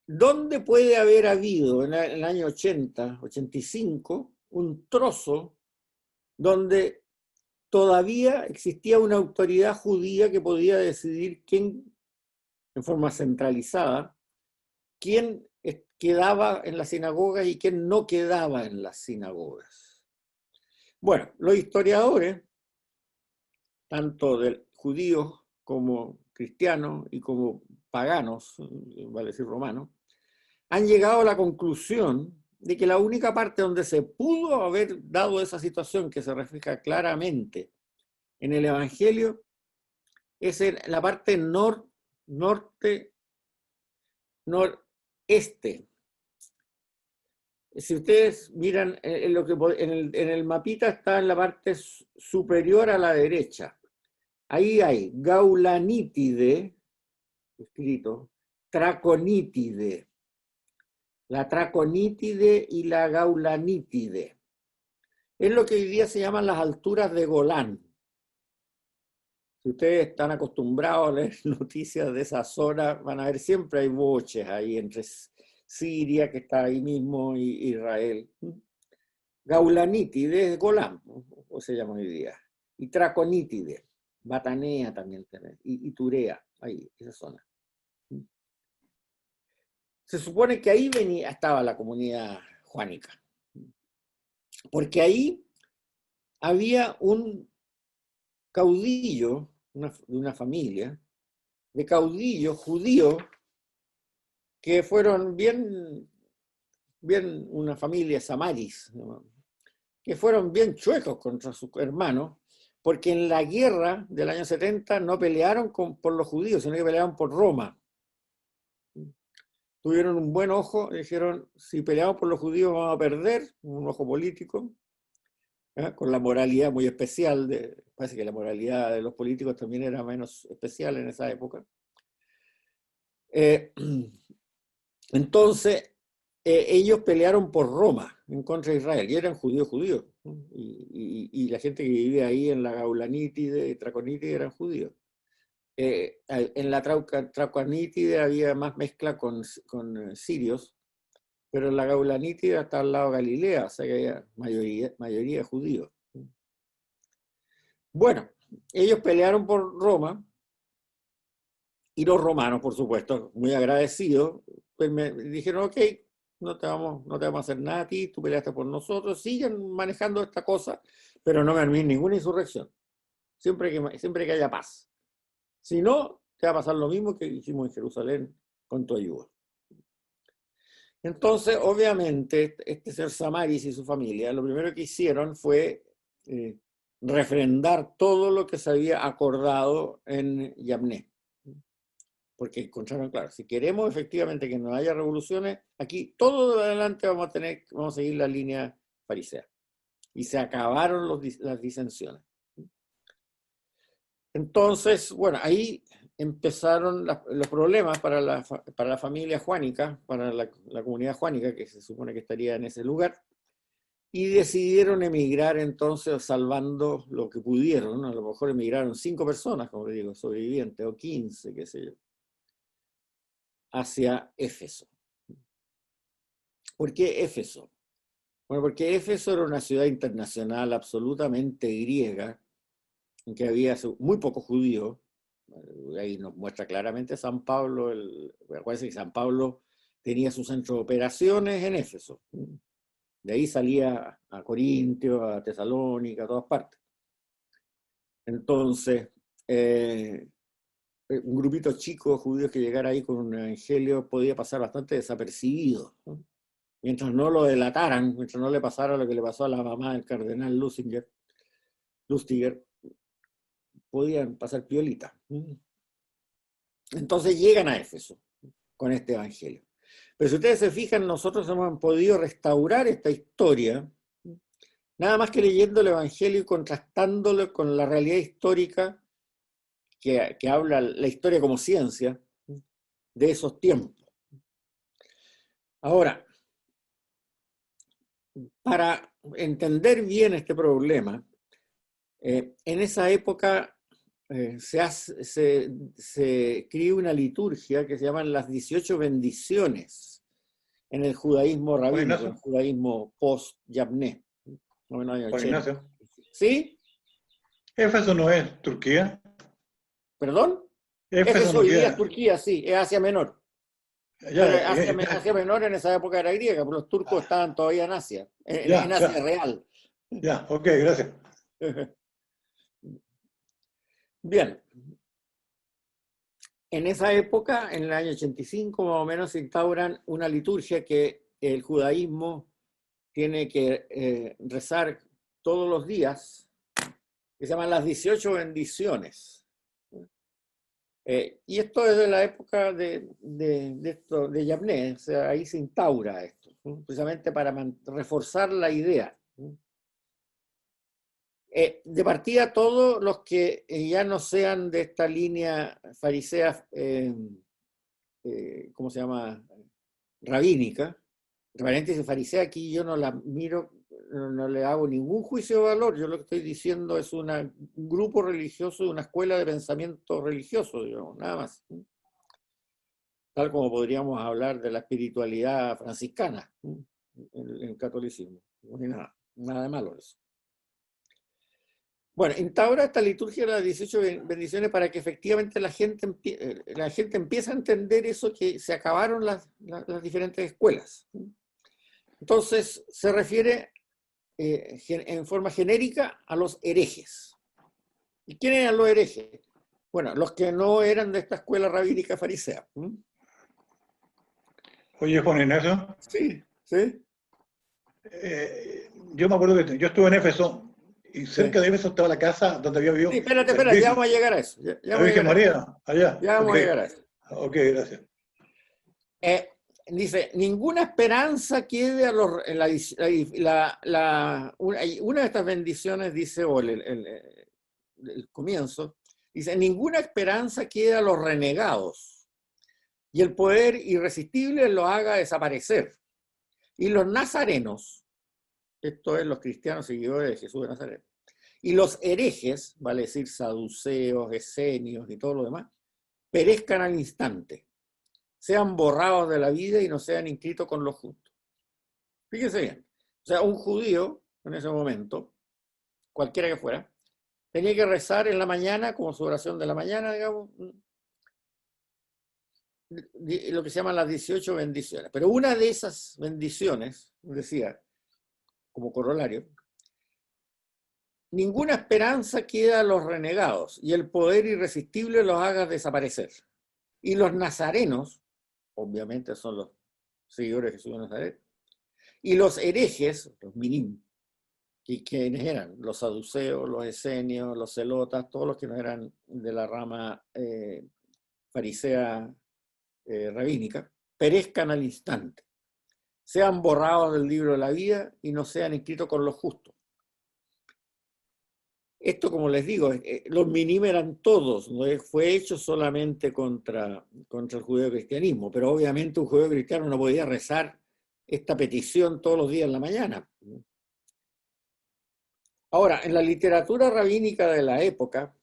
¿Dónde puede haber habido en el año 80, 85, un trozo donde todavía existía una autoridad judía que podía decidir quién, en forma centralizada, quién quedaba en las sinagogas y quién no quedaba en las sinagogas? Bueno, los historiadores, tanto de judíos como cristianos y como paganos, vale decir romanos, han llegado a la conclusión de que la única parte donde se pudo haber dado esa situación que se refleja claramente en el Evangelio es en la parte norte, noreste. Si ustedes miran en el mapita, está en la parte superior a la derecha. Ahí hay Gaulanítide, escrito, Traconítide. La Traconítide y la Gaulanítide. Es lo que hoy día se llaman las alturas de Golán. Si ustedes están acostumbrados a leer noticias de esa zona, van a ver siempre hay boches ahí entre Siria, que está ahí mismo, y Israel. Gaulanítide es Golán, o se llama hoy día. Y Traconítide, Batanea también tiene, y Turea, ahí, esa zona. Se supone que ahí estaba la comunidad juánica, porque ahí había un caudillo de una familia de caudillos judíos que fueron bien una familia samaris, ¿no?, que fueron bien chuecos contra sus hermanos, porque en la guerra del año 70 no pelearon por los judíos, sino que pelearon por Roma. Tuvieron un buen ojo, dijeron, si peleamos por los judíos vamos a perder, un ojo político, con la moralidad muy especial, parece que la moralidad de los políticos también era menos especial en esa época. Entonces, ellos pelearon por Roma en contra de Israel, y eran judíos, ¿no? Y la gente que vivía ahí en la Gaulanítide y Traconítide eran judíos. En la Traconítide había más mezcla con sirios, pero en la Gaulanítide está al lado de Galilea, o sea que había mayoría judíos. Bueno, ellos pelearon por Roma, y los romanos, por supuesto, muy agradecidos, pues me dijeron, ok, no te vamos a hacer nada a ti, tú peleaste por nosotros, siguen manejando esta cosa, pero no me armé ninguna insurrección, siempre que haya paz. Si no, te va a pasar lo mismo que hicimos en Jerusalén con tu ayuda. Entonces, obviamente, este señor Samaris y su familia, lo primero que hicieron fue refrendar todo lo que se había acordado en Yamné. porque encontraron, claro, si queremos efectivamente que no haya revoluciones, aquí todo de adelante vamos a seguir la línea farisea. Y se acabaron las disensiones. Entonces, bueno, ahí empezaron los problemas para la familia juánica, para la comunidad juánica, que se supone que estaría en ese lugar, y decidieron emigrar entonces salvando lo que pudieron, ¿no? A lo mejor emigraron 5 personas, como digo, sobrevivientes, o 15, qué sé yo, hacia Éfeso. ¿Por qué Éfeso? Bueno, porque Éfeso era una ciudad internacional absolutamente griega, en que había muy pocos judíos. Ahí nos muestra claramente San Pablo. Acuérdense que San Pablo tenía su centro de operaciones en Éfeso. De ahí salía a Corintio, a Tesalónica, a todas partes. Entonces, un grupito chico de judíos que llegara ahí con un evangelio podía pasar bastante desapercibido, ¿no? Mientras no lo delataran, mientras no le pasara lo que le pasó a la mamá del cardenal Lustiger, podían pasar piolita. Entonces llegan a Éfeso con este evangelio. Pero si ustedes se fijan, nosotros hemos podido restaurar esta historia, nada más que leyendo el evangelio y contrastándolo con la realidad histórica que habla la historia como ciencia de esos tiempos. Ahora, para entender bien este problema, en esa época se escribe una liturgia que se llaman las 18 bendiciones en el judaísmo Juan rabínico, en el Ignacio, judaísmo post-Yavné, en los años Juan 80. Ignacio. ¿Sí? Éfeso no es Turquía. ¿Perdón? Éfeso Éfeso no hoy día es queda. Turquía, sí, es Asia Menor. Pero Ya, Asia Menor en esa época era griega, porque los turcos estaban todavía en Asia, en ya, Asia ya, real. ya, ok, gracias. Bien, en esa época, en el año 85 más o menos, se instauran una liturgia que el judaísmo tiene que rezar todos los días, que se llaman las 18 bendiciones. Y esto es de la época de Yavné, o sea, ahí se instaura esto, ¿no? Precisamente para reforzar la idea. De partida, todos los que ya no sean de esta línea farisea, ¿cómo se llama? Rabínica, paréntesis farisea, aquí yo no la miro, no le hago ningún juicio de valor. Yo lo que estoy diciendo es un grupo religioso, una escuela de pensamiento religioso, digamos, nada más. Tal como podríamos hablar de la espiritualidad franciscana en el catolicismo. No hay nada de malo eso. Bueno, instaura esta liturgia de las 18 bendiciones para que efectivamente la gente empiece a entender eso, que se acabaron las diferentes escuelas. Entonces, se refiere en forma genérica a los herejes. ¿Y quiénes eran los herejes? Bueno, los que no eran de esta escuela rabínica farisea. Oye, Juan Ignacio, Sí, sí, yo me acuerdo que yo estuve en Éfeso y cerca sí. de Éfeso estaba la casa donde había Sí, vivido espérate, ya vamos a llegar a eso. Ya La vamos a Virgen llegar a eso. María, allá. Ya Ok, vamos a llegar a eso. ok, gracias. Dice, ninguna esperanza quede a los... una de estas bendiciones dice, o el comienzo, dice, ninguna esperanza quede a los renegados, y el poder irresistible lo haga desaparecer. Y los nazarenos, esto es los cristianos seguidores de Jesús de Nazaret, y los herejes, vale decir saduceos, esenios y todo lo demás, perezcan al instante, sean borrados de la vida y no sean inscritos con los justos. Fíjense bien. O sea, un judío en ese momento, cualquiera que fuera, tenía que rezar en la mañana, como su oración de la mañana, digamos, lo que se llaman las 18 bendiciones. Pero una de esas bendiciones, decía, como corolario, ninguna esperanza queda a los renegados y el poder irresistible los haga desaparecer. Y los nazarenos, obviamente son los seguidores de Jesús de Nazaret, y los herejes, los minim, y quienes eran los saduceos, los esenios, los celotas, todos los que no eran de la rama farisea rabínica, perezcan al instante, sean borrados del libro de la vida y no sean inscritos con los justos. Esto, como les digo, los minim eran todos, no fue hecho solamente contra el judeocristianismo, pero obviamente un judeocristiano no podía rezar esta petición todos los días en la mañana. Ahora, en la literatura rabínica de la época,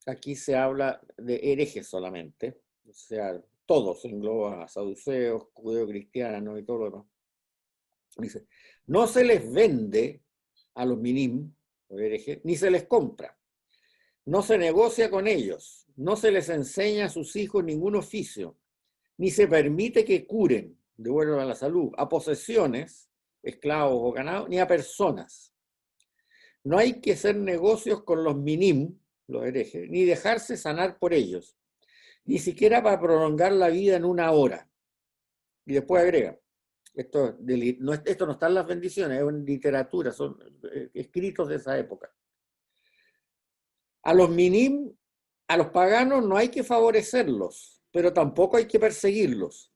aquí se habla de herejes solamente, o sea, todos engloba a saduceos, judeocristianos y todo lo demás. Dice, no se les vende a los minim, los herejes, ni se les compra. No se negocia con ellos, no se les enseña a sus hijos ningún oficio, ni se permite que curen, devuelvan a la salud, a posesiones, esclavos o ganado, ni a personas. No hay que hacer negocios con los minim, los herejes, ni dejarse sanar por ellos, ni siquiera para prolongar la vida en 1 hora. Y después agrega, esto no está en las bendiciones, es en literatura, son escritos de esa época. A los minim, a los paganos no hay que favorecerlos, pero tampoco hay que perseguirlos.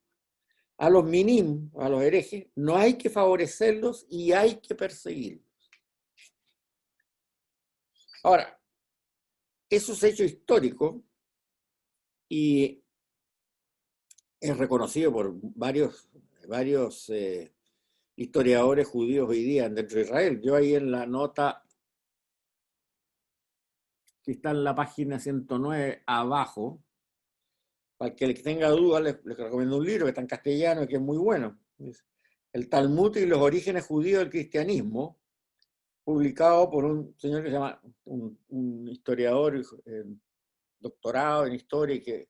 A los minim, a los herejes, no hay que favorecerlos y hay que perseguirlos. Ahora, eso es hecho histórico y es reconocido por varios historiadores judíos hoy día dentro de Israel. Yo ahí en la nota que está en la página 109 abajo, para que el que tenga dudas, les recomiendo un libro que está en castellano y que es muy bueno. El Talmud y los orígenes judíos del cristianismo, publicado por un señor que se llama, un historiador, doctorado en historia y que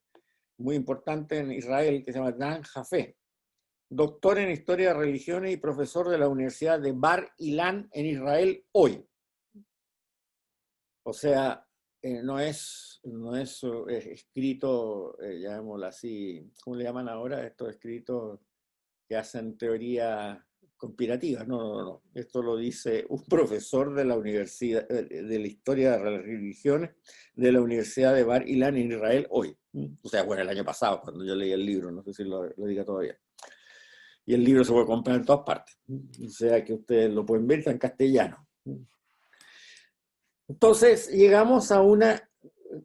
muy importante en Israel, que se llama Dan Jafé, doctor en historia de religiones y profesor de la Universidad de Bar Ilan en Israel hoy. O sea, no es escrito, llamémoslo así, ¿cómo le llaman ahora? Estos escritos que hacen teoría conspirativa. No. Esto lo dice un profesor de la Universidad de la Historia de las Religiones de la Universidad de Bar Ilan en Israel hoy. O sea, bueno, el año pasado, cuando yo leí el libro, no sé si lo diga todavía. Y el libro se puede comprar en todas partes. O sea que ustedes lo pueden ver, está en castellano. Entonces, llegamos a una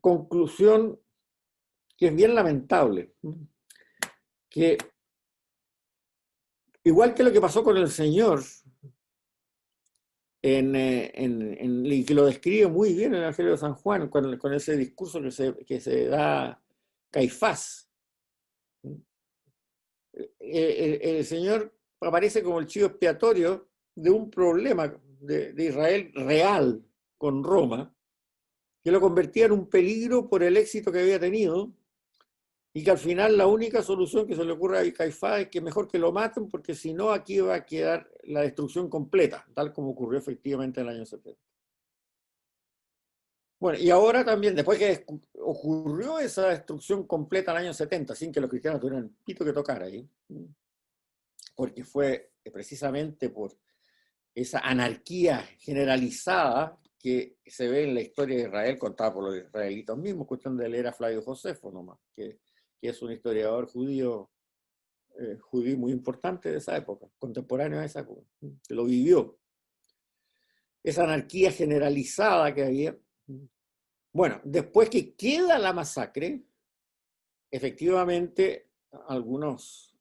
conclusión que es bien lamentable, que igual que lo que pasó con el Señor, y que lo describe muy bien en el Evangelio de San Juan, con ese discurso que se da Caifás. El Señor aparece como el chivo expiatorio de un problema de Israel real con Roma, que lo convertía en un peligro por el éxito que había tenido, y que al final la única solución que se le ocurre a Caifás es que mejor que lo maten, porque si no aquí va a quedar la destrucción completa, tal como ocurrió efectivamente en el año 70. Bueno, y ahora también, después que ocurrió esa destrucción completa en el año 70, sin que los cristianos tuvieran pito que tocar ahí, porque fue precisamente por esa anarquía generalizada que se ve en la historia de Israel, contada por los israelitas mismos, cuestión de leer a Flavio Josefo nomás, que es un historiador judío muy importante de esa época, contemporáneo de esa época, que lo vivió. Esa anarquía generalizada que había. Bueno, después que queda la masacre, efectivamente algunos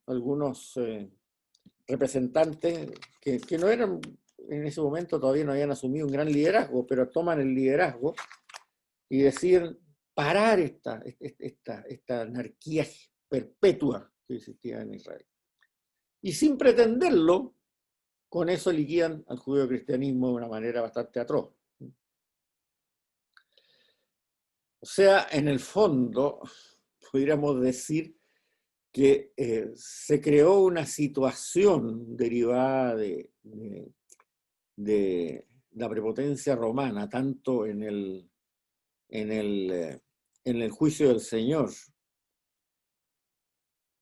representantes que no eran, en ese momento todavía no habían asumido un gran liderazgo, pero toman el liderazgo y deciden parar esta anarquía perpetua que existía en Israel. Y sin pretenderlo, con eso liquidan al judeocristianismo de una manera bastante atroz. O sea, en el fondo, podríamos decir que se creó una situación derivada de la prepotencia romana, tanto en el juicio del Señor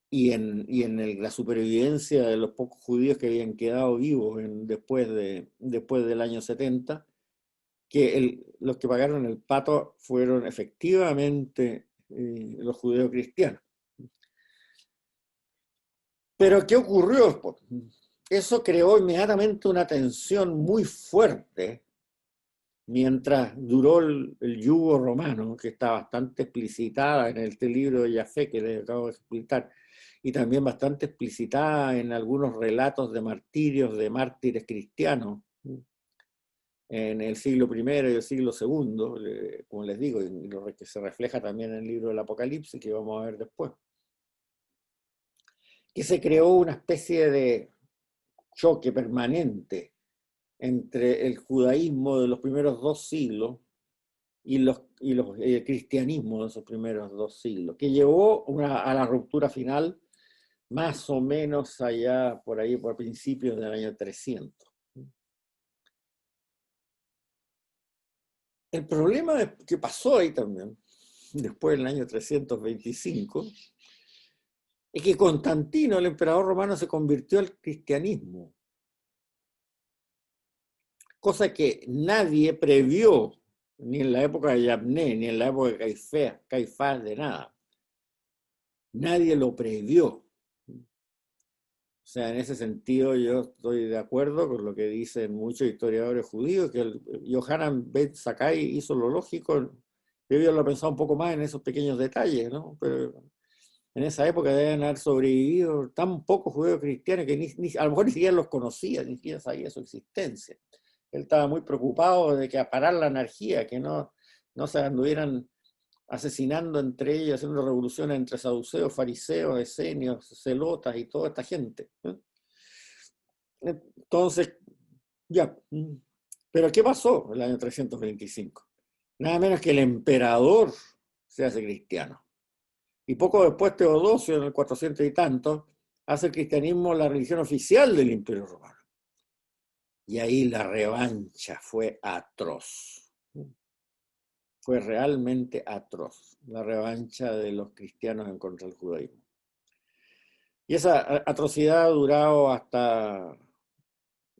y en la supervivencia de los pocos judíos que habían quedado vivos después del año 70, que los que pagaron el pato fueron efectivamente los judeocristianos. Pero ¿qué ocurrió? Eso creó inmediatamente una tensión muy fuerte mientras duró el yugo romano, que está bastante explicitada en este libro de Jaffe que les acabo de explicar, y también bastante explicitada en algunos relatos de martirios de mártires cristianos en el siglo I y el siglo II, como les digo, y lo que se refleja también en el libro del Apocalipsis, que vamos a ver después. Que se creó una especie de choque permanente entre el judaísmo de los primeros 2 siglos y el cristianismo de esos primeros 2 siglos, que llevó a la ruptura final más o menos allá, por ahí, por principios del año 300. El problema que pasó ahí también, después del año 325, es que Constantino, el emperador romano, se convirtió al cristianismo, cosa que nadie previó, ni en la época de Yavné, ni en la época de Caifás, de nada. Nadie lo previó. O sea, en ese sentido yo estoy de acuerdo con lo que dicen muchos historiadores judíos, que el Yohanan Ben Zakkai hizo lo lógico, debió haberlo pensado un poco más en esos pequeños detalles, ¿no? Pero en esa época deben haber sobrevivido tan pocos judíos cristianos que a lo mejor ni siquiera los conocía, ni siquiera sabía su existencia. Él estaba muy preocupado de que a parar la anarquía, que no se anduvieran asesinando entre ellos, haciendo revoluciones entre saduceos, fariseos, esenios, celotas y toda esta gente. Entonces, ya. Pero ¿qué pasó en el año 325? Nada menos que el emperador se hace cristiano. Y poco después Teodosio, en el 400 y tanto, hace el cristianismo la religión oficial del Imperio Romano. Y ahí la revancha fue atroz. Fue realmente atroz, la revancha de los cristianos en contra del judaísmo. Y esa atrocidad ha durado hasta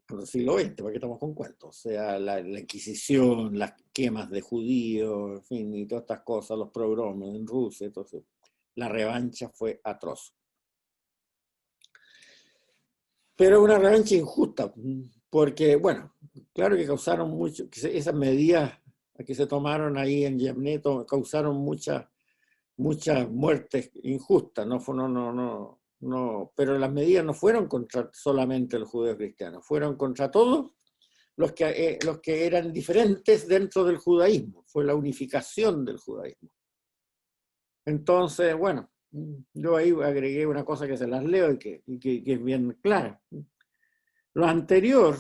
el siglo XX, porque estamos con cuentos. O sea, la Inquisición, las quemas de judíos, en fin, y todas estas cosas, los pogroms en Rusia, entonces la revancha fue atroz. Pero una revancha injusta, porque, bueno, claro que causaron mucho, que esas medidas que se tomaron ahí en Yavné causaron muchas muertes injustas, pero las medidas no fueron contra solamente los judíos cristianos, fueron contra todos los que eran diferentes dentro del judaísmo, fue la unificación del judaísmo. Entonces, bueno, yo ahí agregué una cosa que se las leo y que es bien clara. Lo anterior,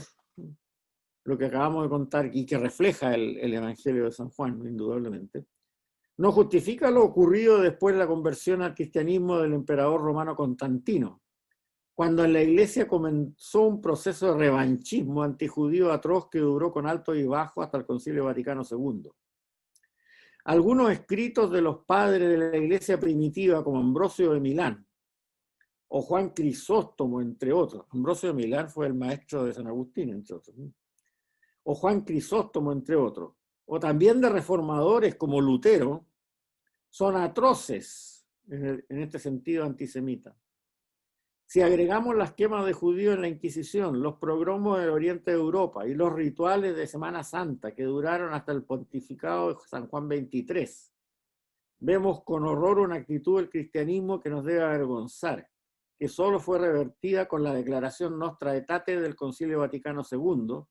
lo que acabamos de contar y que refleja el Evangelio de San Juan, indudablemente, no justifica lo ocurrido después de la conversión al cristianismo del emperador romano Constantino, cuando en la iglesia comenzó un proceso de revanchismo antijudío atroz que duró con altos y bajos hasta el Concilio Vaticano II. Algunos escritos de los padres de la iglesia primitiva, como Ambrosio de Milán o Juan Crisóstomo, entre otros. Ambrosio de Milán fue el maestro de San Agustín, entre otros. O Juan Crisóstomo, entre otros. O también de reformadores como Lutero, son atroces en este sentido antisemita. Si agregamos las quemas de judíos en la Inquisición, los pogromos del Oriente de Europa y los rituales de Semana Santa que duraron hasta el pontificado de San Juan XXIII, vemos con horror una actitud del cristianismo que nos debe avergonzar, que solo fue revertida con la declaración Nostra Aetate del Concilio Vaticano II.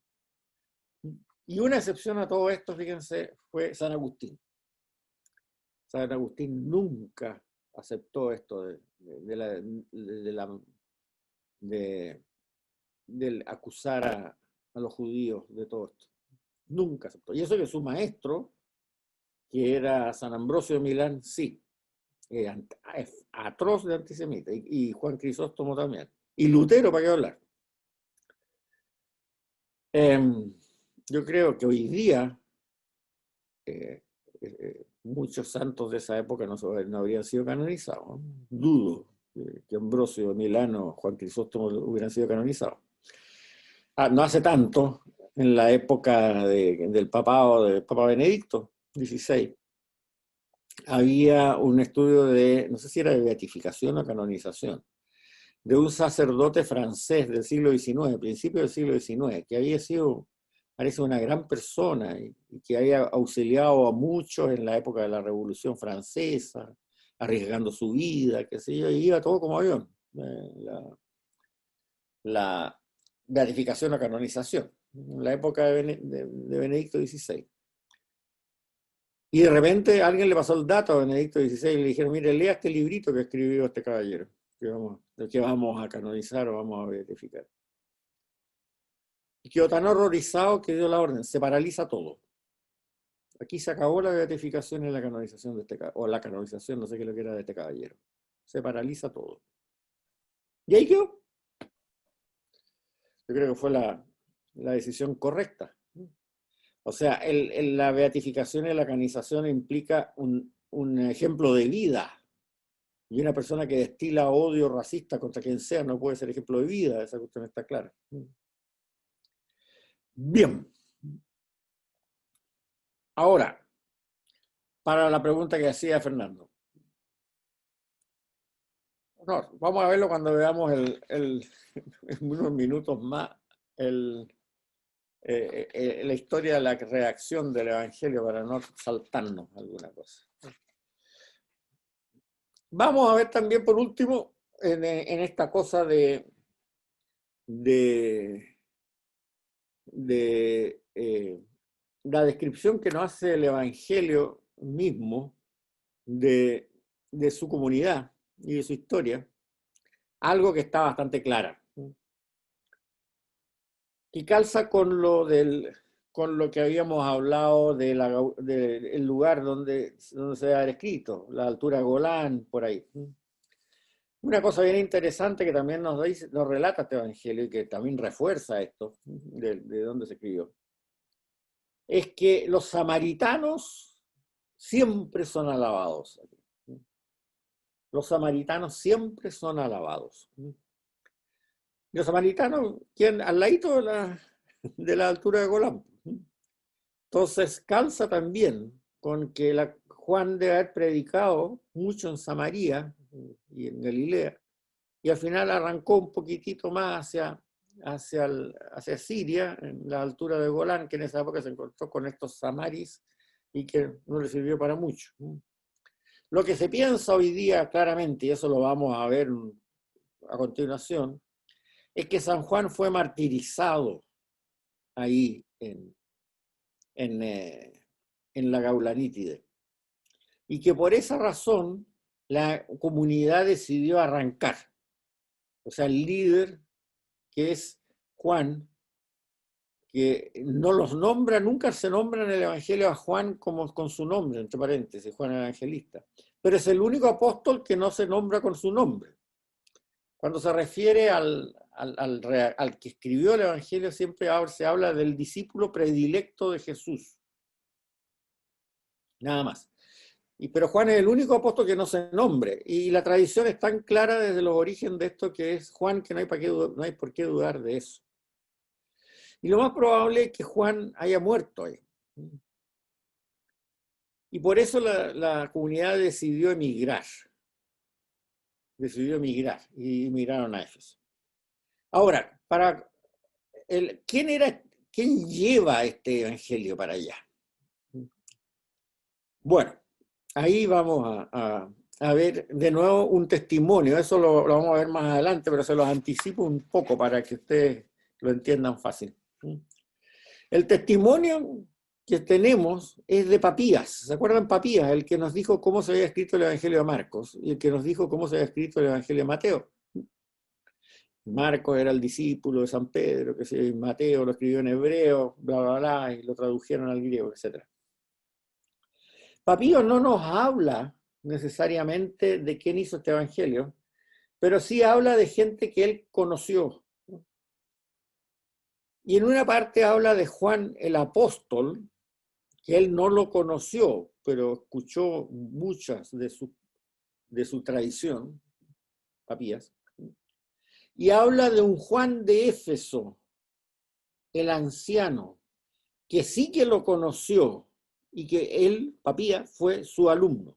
Y una excepción a todo esto, fíjense, fue San Agustín. San Agustín nunca aceptó esto del acusar a los judíos de todo esto. Nunca aceptó. Y eso que su maestro, que era San Ambrosio de Milán, sí. Es atroz de antisemita. Y Juan Crisóstomo también. Y Lutero, ¿para qué hablar? Yo creo que hoy día muchos santos de esa época no habrían sido canonizados. Dudo que Ambrosio de Milano, Juan Crisóstomo hubieran sido canonizados. No hace tanto, en la época del papado del Papa Benedicto XVI, había un estudio de, no sé si era de beatificación o canonización, de un sacerdote francés del siglo XIX, principio del siglo XIX, que había sido, parece, una gran persona y que había auxiliado a muchos en la época de la Revolución Francesa, arriesgando su vida, qué sé yo, y iba todo como avión. La beatificación o canonización, en la época de Benedicto XVI. Y de repente alguien le pasó el dato a Benedicto XVI y le dijeron, mire, lea este librito que escribió este caballero, que vamos a canonizar o vamos a beatificar. Y quedó tan horrorizado que dio la orden, se paraliza todo. Aquí se acabó la beatificación y la canonización de o la canonización, no sé qué es lo que era de este caballero. Se paraliza todo. Y ahí quedó. Yo creo que fue la decisión correcta. O sea, la beatificación y la canonización implica un ejemplo de vida. Y una persona que destila odio racista contra quien sea no puede ser ejemplo de vida, esa cuestión está clara. Bien. Ahora, para la pregunta que hacía Fernando. No, vamos a verlo cuando veamos en unos minutos más la historia de la reacción del Evangelio para no saltarnos alguna cosa. Vamos a ver también, por último, en esta cosa de la descripción que nos hace el Evangelio mismo de su comunidad y de su historia, algo que está bastante clara. Y calza con lo que habíamos hablado del lugar donde se ha escrito, la altura de Golán, por ahí. Una cosa bien interesante que también nos relata este Evangelio y que también refuerza esto, de dónde se escribió, es que los samaritanos siempre son alabados. Los samaritanos siempre son alabados. Los samaritanos, al ladito de la altura de Golán. Entonces calza también con que Juan debe haber predicado mucho en Samaria y en Galilea, y al final arrancó un poquitito más hacia Siria, en la altura de Golán, que en esa época se encontró con estos samaris y que no le sirvió para mucho. Lo que se piensa hoy día claramente, y eso lo vamos a ver a continuación, es que San Juan fue martirizado ahí en la Gaulanítide, y que por esa razón la comunidad decidió arrancar. O sea, el líder, que es Juan, que no los nombra, nunca se nombra en el Evangelio a Juan como con su nombre, entre paréntesis, Juan el Evangelista, pero es el único apóstol que no se nombra con su nombre. Cuando se refiere al que escribió el Evangelio, siempre se habla del discípulo predilecto de Jesús. Nada más. Pero Juan es el único apóstol que no se nombre. Y la tradición es tan clara desde los orígenes de esto que es Juan, que no hay por qué dudar de eso. Y lo más probable es que Juan haya muerto ahí. Y por eso la comunidad decidió emigrar. Y emigraron a Éfeso. Ahora, ¿quién lleva este evangelio para allá? Bueno, ahí vamos a ver de nuevo un testimonio. Eso lo vamos a ver más adelante, pero se los anticipo un poco para que ustedes lo entiendan fácil. El testimonio que tenemos es de Papías. ¿Se acuerdan Papías? El que nos dijo cómo se había escrito el Evangelio de Marcos y el que nos dijo cómo se había escrito el Evangelio de Mateo. Marcos era el discípulo de San Pedro, que Mateo lo escribió en hebreo, bla, bla, bla, y lo tradujeron al griego, etc. Papías no nos habla necesariamente de quién hizo este Evangelio, pero sí habla de gente que él conoció. Y en una parte habla de Juan el apóstol, que él no lo conoció, pero escuchó muchas de su tradición, Papías. Y habla de un Juan de Éfeso, el anciano, que sí que lo conoció y que él, Papías, fue su alumno.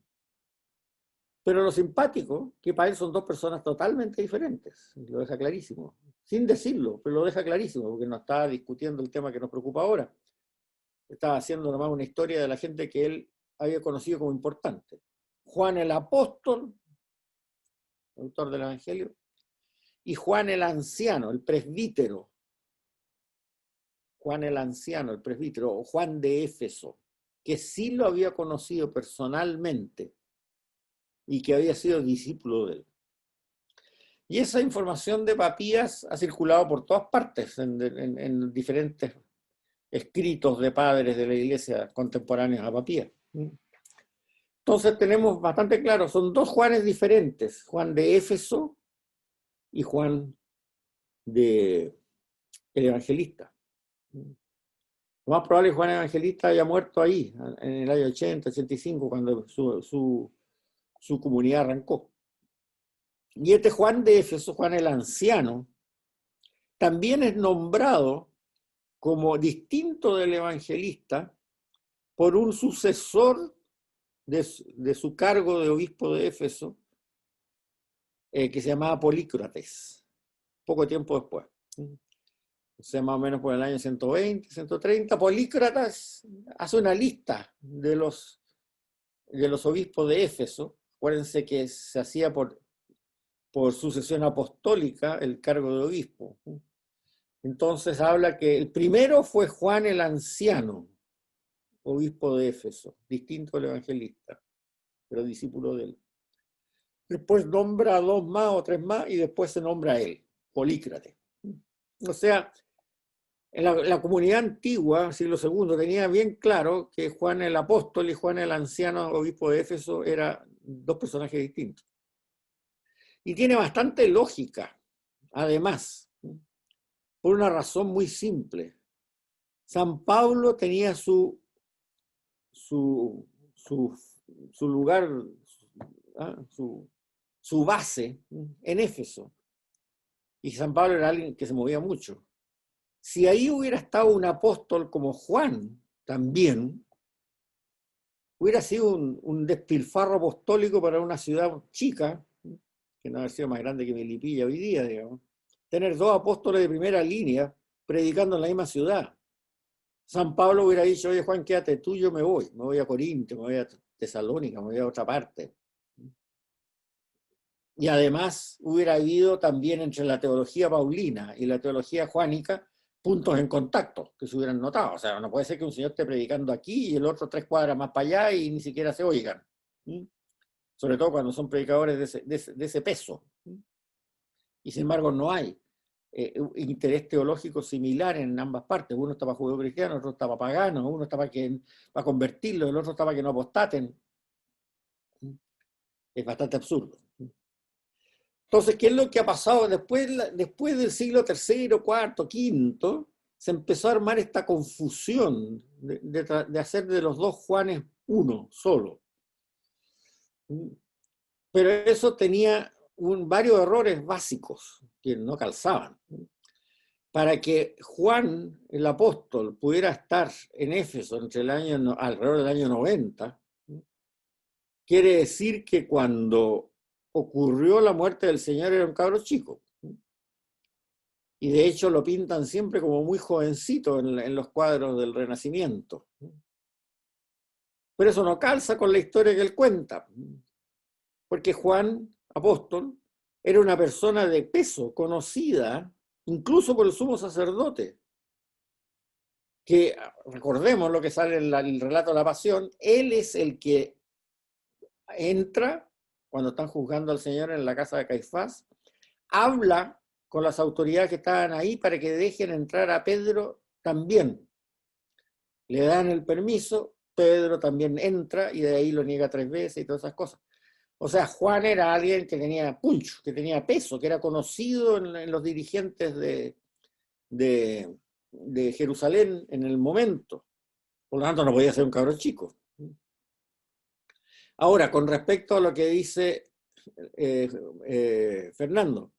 Pero lo simpático, que para él son dos personas totalmente diferentes, lo deja clarísimo, sin decirlo, pero lo deja clarísimo, porque no estaba discutiendo el tema que nos preocupa ahora. Estaba haciendo nomás una historia de la gente que él había conocido como importante. Juan el apóstol, autor del Evangelio, y Juan el anciano, el presbítero. Juan el anciano, el presbítero, o Juan de Éfeso, que sí lo había conocido personalmente y que había sido discípulo de él. Y esa información de Papías ha circulado por todas partes, en diferentes escritos de padres de la iglesia contemporáneos a Papías. Entonces tenemos bastante claro, son dos Juanes diferentes, Juan de Éfeso y Juan de el Evangelista. Lo más probable es que Juan el Evangelista haya muerto ahí, en el año 80, 85, cuando su comunidad arrancó. Y este Juan de Éfeso, Juan el anciano, también es nombrado como distinto del evangelista por un sucesor de su cargo de obispo de Éfeso, que se llamaba Polícrates, poco tiempo después. O sea, más o menos por el año 120, 130, Polícrates hace una lista de los obispos de Éfeso. Acuérdense que se hacía por sucesión apostólica el cargo de obispo. Entonces habla que el primero fue Juan el anciano, obispo de Éfeso, distinto del evangelista, pero discípulo de él. Después nombra a dos más o tres más y después se nombra a él, Polícrates. O sea, en la comunidad antigua, siglo II, tenía bien claro que Juan el apóstol y Juan el anciano, obispo de Éfeso, eran dos personajes distintos. Y tiene bastante lógica, además, por una razón muy simple. San Pablo tenía su lugar, su base en Éfeso. Y San Pablo era alguien que se movía mucho. Si ahí hubiera estado un apóstol como Juan también, hubiera sido un despilfarro apostólico para una ciudad chica, que no ha sido más grande que Melipilla hoy día, digamos. Tener dos apóstoles de primera línea predicando en la misma ciudad. San Pablo hubiera dicho, oye Juan, quédate tú, yo me voy a Corinto, me voy a Tesalónica, me voy a otra parte. Y además hubiera habido también entre la teología paulina y la teología juánica puntos en contacto que se hubieran notado. O sea, no puede ser que un señor esté predicando aquí y el otro 3 cuadras más para allá y ni siquiera se oigan. Sobre todo cuando son predicadores de ese peso. Y sin embargo no hay interés teológico similar en ambas partes. Uno está para judeocristiano, otro está para pagano, uno está para convertirlo, el otro está para que no apostaten. Es bastante absurdo. Entonces, ¿qué es lo que ha pasado? Después del siglo III, IV, V, se empezó a armar esta confusión de hacer de los dos Juanes uno solo. Pero eso tenía varios errores básicos que no calzaban. Para que Juan, el apóstol, pudiera estar en Éfeso alrededor del año 90, quiere decir que cuando ocurrió la muerte del Señor era un cabro chico. Y de hecho lo pintan siempre como muy jovencito en los cuadros del Renacimiento. Pero eso no calza con la historia que él cuenta. Porque Juan, apóstol, era una persona de peso, conocida, incluso por el sumo sacerdote. Que, recordemos lo que sale en el relato de la Pasión, él es el que entra cuando están juzgando al Señor en la casa de Caifás, habla con las autoridades que estaban ahí para que dejen entrar a Pedro también. Le dan el permiso, Pedro también entra y de ahí lo niega 3 veces y todas esas cosas. O sea, Juan era alguien que tenía punch, que tenía peso, que era conocido en los dirigentes de Jerusalén en el momento. Por lo tanto, no podía ser un cabrón chico. Ahora, con respecto a lo que dice Fernando.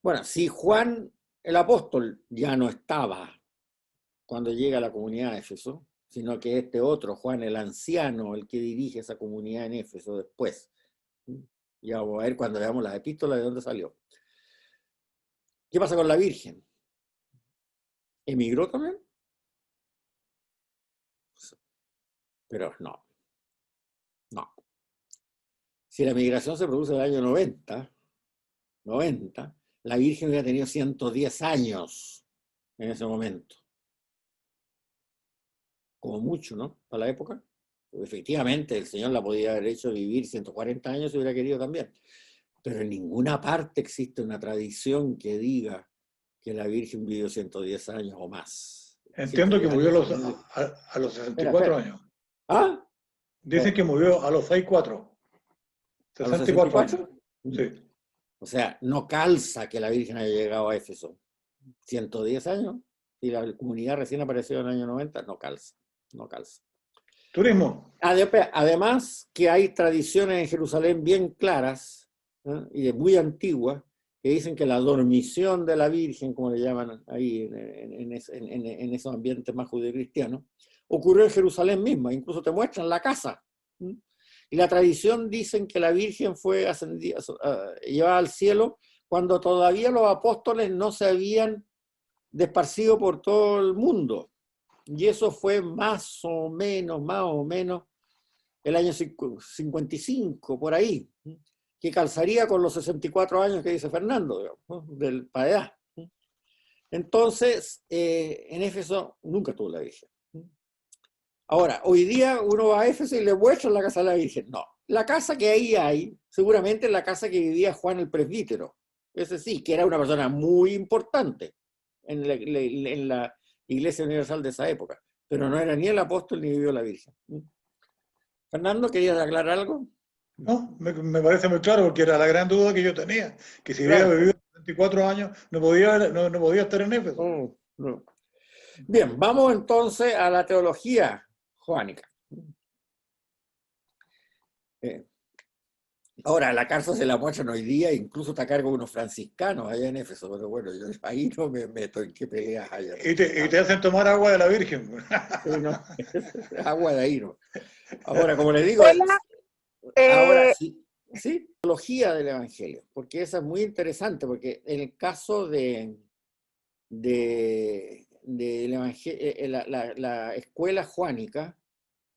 Bueno, si Juan el apóstol ya no estaba cuando llega a la comunidad de Éfeso, sino que este otro, Juan el anciano, el que dirige esa comunidad en Éfeso después, Ya vamos a ver cuando veamos las epístolas de dónde salió. ¿Qué pasa con la Virgen? ¿Emigró también? Pero no. Si la migración se produce en el año 90, la Virgen hubiera tenido 110 años en ese momento. Como mucho, ¿no? Para la época. Efectivamente, el Señor la podía haber hecho vivir 140 años si hubiera querido también. Pero en ninguna parte existe una tradición que diga que la Virgen vivió 110 años o más. Entiendo que murió a los 64 Espera. años. ¿Ah? Dicen que murió a los 64. ¿A los 64 años. 64? Sí. O sea, no calza que la Virgen haya llegado a Éfeso. 110 años, y la comunidad recién apareció en el año 90, no calza. Turismo. Además que hay tradiciones en Jerusalén bien claras, ¿no? Y muy antiguas, que dicen que la dormición de la Virgen, como le llaman ahí en esos ambientes más judeocristianos, ocurrió en Jerusalén misma, incluso te muestran la casa. Y la tradición dicen que la Virgen fue ascendida, llevada al cielo cuando todavía los apóstoles no se habían desparcido por todo el mundo. Y eso fue más o menos, el año 55, por ahí, que calzaría con los 64 años que dice Fernando, digamos, ¿no? Del Paedá. Entonces, en Éfeso nunca tuvo la Virgen. Ahora, hoy día uno va a Éfeso y le muestra la casa de la Virgen. No, la casa que ahí hay, seguramente es la casa que vivía Juan el Presbítero. Ese sí, que era una persona muy importante en la Iglesia Universal de esa época, pero no era ni el apóstol ni vivió la Virgen. Fernando, ¿querías aclarar algo? No, me parece muy claro, porque era la gran duda que yo tenía, que si hubiera Claro. vivido 24 años no podía estar en Éfeso. No. Bien, vamos entonces a la teología joánica. Ahora, la cárcel se la muestran hoy día, incluso está a cargo de unos franciscanos allá en Éfeso, pero bueno, yo ahí no me meto en qué peleas hay. Y te hacen tomar agua de la Virgen. Sí, no, agua de ahí, ¿no? Ahora, como le digo, Hola, ahora sí, teología del Evangelio, porque esa es muy interesante, porque en el caso del Evangelio, la escuela joánica,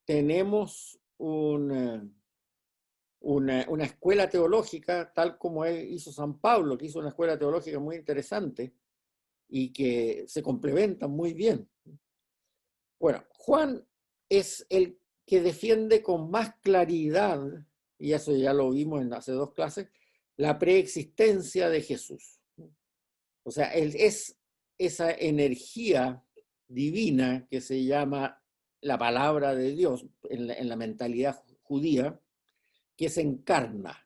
tenemos una escuela teológica, tal como hizo San Pablo, que hizo una escuela teológica muy interesante y que se complementan muy bien. Bueno, Juan es el que defiende con más claridad, y eso ya lo vimos en hace 2 clases, la preexistencia de Jesús. O sea, él es esa energía divina que se llama la palabra de Dios en la mentalidad judía, que se encarna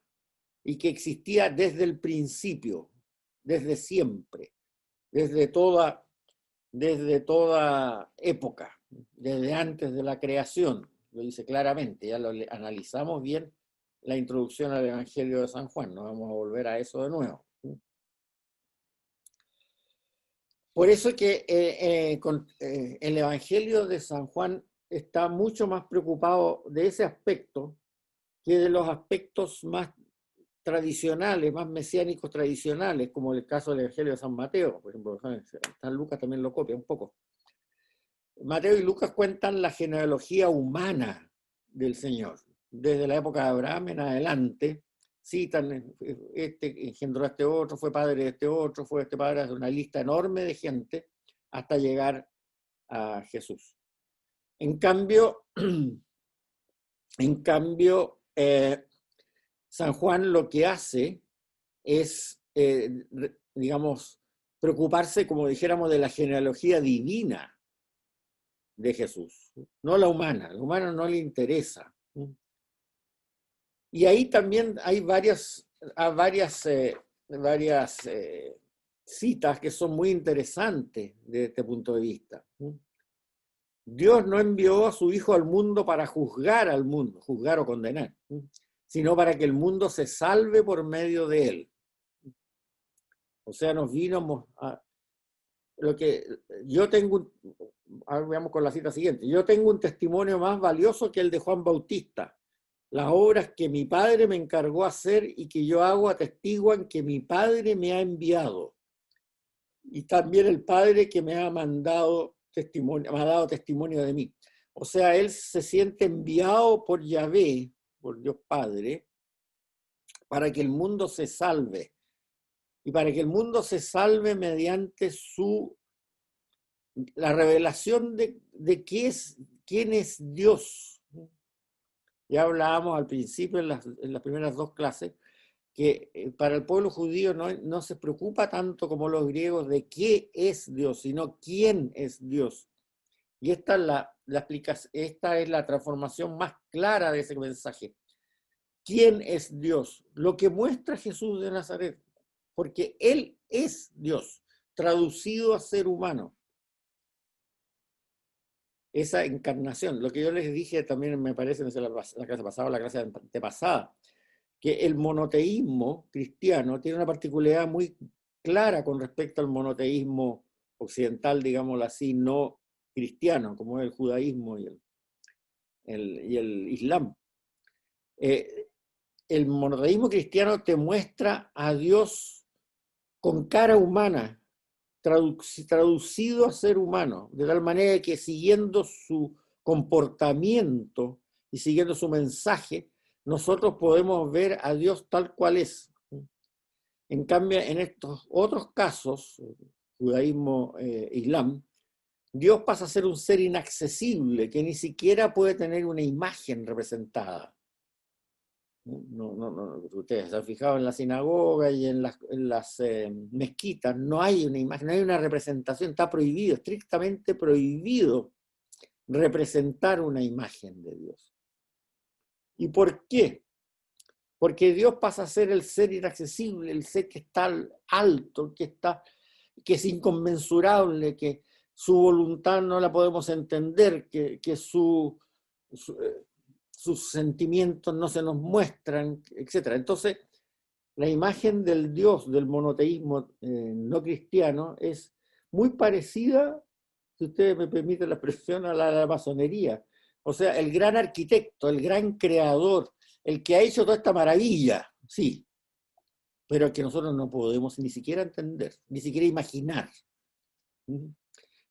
y que existía desde el principio, desde siempre, desde toda época, desde antes de la creación, lo dice claramente, ya lo analizamos bien la introducción al Evangelio de San Juan, no vamos a volver a eso de nuevo. Por eso que el Evangelio de San Juan está mucho más preocupado de ese aspecto que de los aspectos más tradicionales, más mesiánicos tradicionales, como el caso del Evangelio de San Mateo, por ejemplo. San Lucas también lo copia un poco. Mateo y Lucas cuentan la genealogía humana del Señor, desde la época de Abraham en adelante. Citan, este engendró a este otro, fue padre de este otro, fue este padre, de una lista enorme de gente hasta llegar a Jesús. En cambio, San Juan lo que hace es, digamos, preocuparse, como dijéramos, de la genealogía divina de Jesús, no la humana no le interesa. Y ahí también hay varias citas que son muy interesantes desde este punto de vista. Dios no envió a su Hijo al mundo para juzgar al mundo, juzgar o condenar, sino para que el mundo se salve por medio de él. O sea, nos vino a lo que yo tengo, veamos con la cita siguiente, yo tengo un testimonio más valioso que el de Juan Bautista, Las obras que mi Padre me encargó hacer y que yo hago atestiguan que mi Padre me ha enviado. Y también el Padre que me ha mandado testimonio, me ha dado testimonio de mí. O sea, él se siente enviado por Yahvé, por Dios Padre, para que el mundo se salve. Y para que el mundo se salve mediante la revelación de quién es Dios. Ya hablábamos al principio en las primeras dos clases, que para el pueblo judío no se preocupa tanto como los griegos de qué es Dios, sino quién es Dios. Y esta es la transformación más clara de ese mensaje. ¿Quién es Dios? Lo que muestra Jesús de Nazaret, porque Él es Dios, traducido a ser humano. Esa encarnación, lo que yo les dije también me parece en la clase pasada o la clase antepasada, que el monoteísmo cristiano tiene una particularidad muy clara con respecto al monoteísmo occidental, digámoslo así, no cristiano, como es el judaísmo y el islam. El monoteísmo cristiano te muestra a Dios con cara humana, traducido a ser humano, de tal manera que siguiendo su comportamiento y siguiendo su mensaje, nosotros podemos ver a Dios tal cual es. En cambio, en estos otros casos, judaísmo, islam, Dios pasa a ser un ser inaccesible, que ni siquiera puede tener una imagen representada. Ustedes se han fijado en la sinagoga y en las mezquitas, no hay una imagen, no hay una representación, está prohibido, estrictamente prohibido representar una imagen de Dios. ¿Y por qué? Porque Dios pasa a ser el ser inaccesible, el ser que está alto, que es inconmensurable, que su voluntad no la podemos entender, que sus sentimientos no se nos muestran, etc. Entonces, la imagen del Dios del monoteísmo no cristiano es muy parecida, si ustedes me permiten la expresión, a la masonería. O sea, el gran arquitecto, el gran creador, el que ha hecho toda esta maravilla, sí, pero que nosotros no podemos ni siquiera entender, ni siquiera imaginar.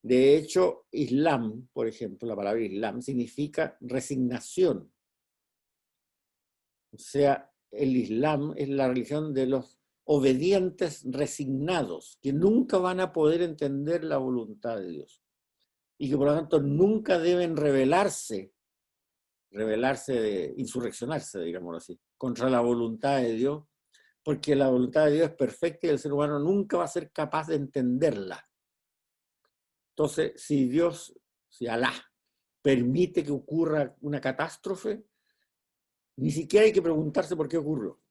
De hecho, Islam, por ejemplo, la palabra Islam significa resignación. O sea, el Islam es la religión de los obedientes resignados, que nunca van a poder entender la voluntad de Dios. Y que por lo tanto nunca deben rebelarse, insurreccionarse, digámoslo así, contra la voluntad de Dios, porque la voluntad de Dios es perfecta y el ser humano nunca va a ser capaz de entenderla. Entonces, si Alá permite que ocurra una catástrofe, ni siquiera hay que preguntarse por qué ocurrió.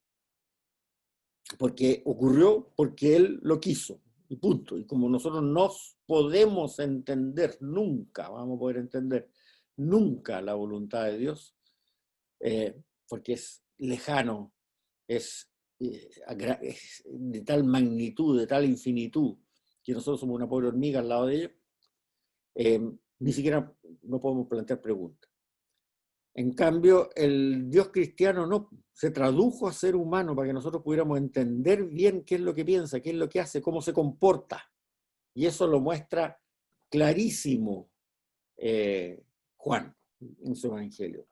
Porque ocurrió porque Él lo quiso, y punto. Y como nosotros no podemos entender, nunca vamos a poder entender nunca la voluntad de Dios, porque es lejano, es de tal magnitud, de tal infinitud, que nosotros somos una pobre hormiga al lado de ello, ni siquiera no podemos plantear preguntas. En cambio, el Dios cristiano no se tradujo a ser humano para que nosotros pudiéramos entender bien qué es lo que piensa, qué es lo que hace, cómo se comporta. Y eso lo muestra clarísimo Juan en su evangelio.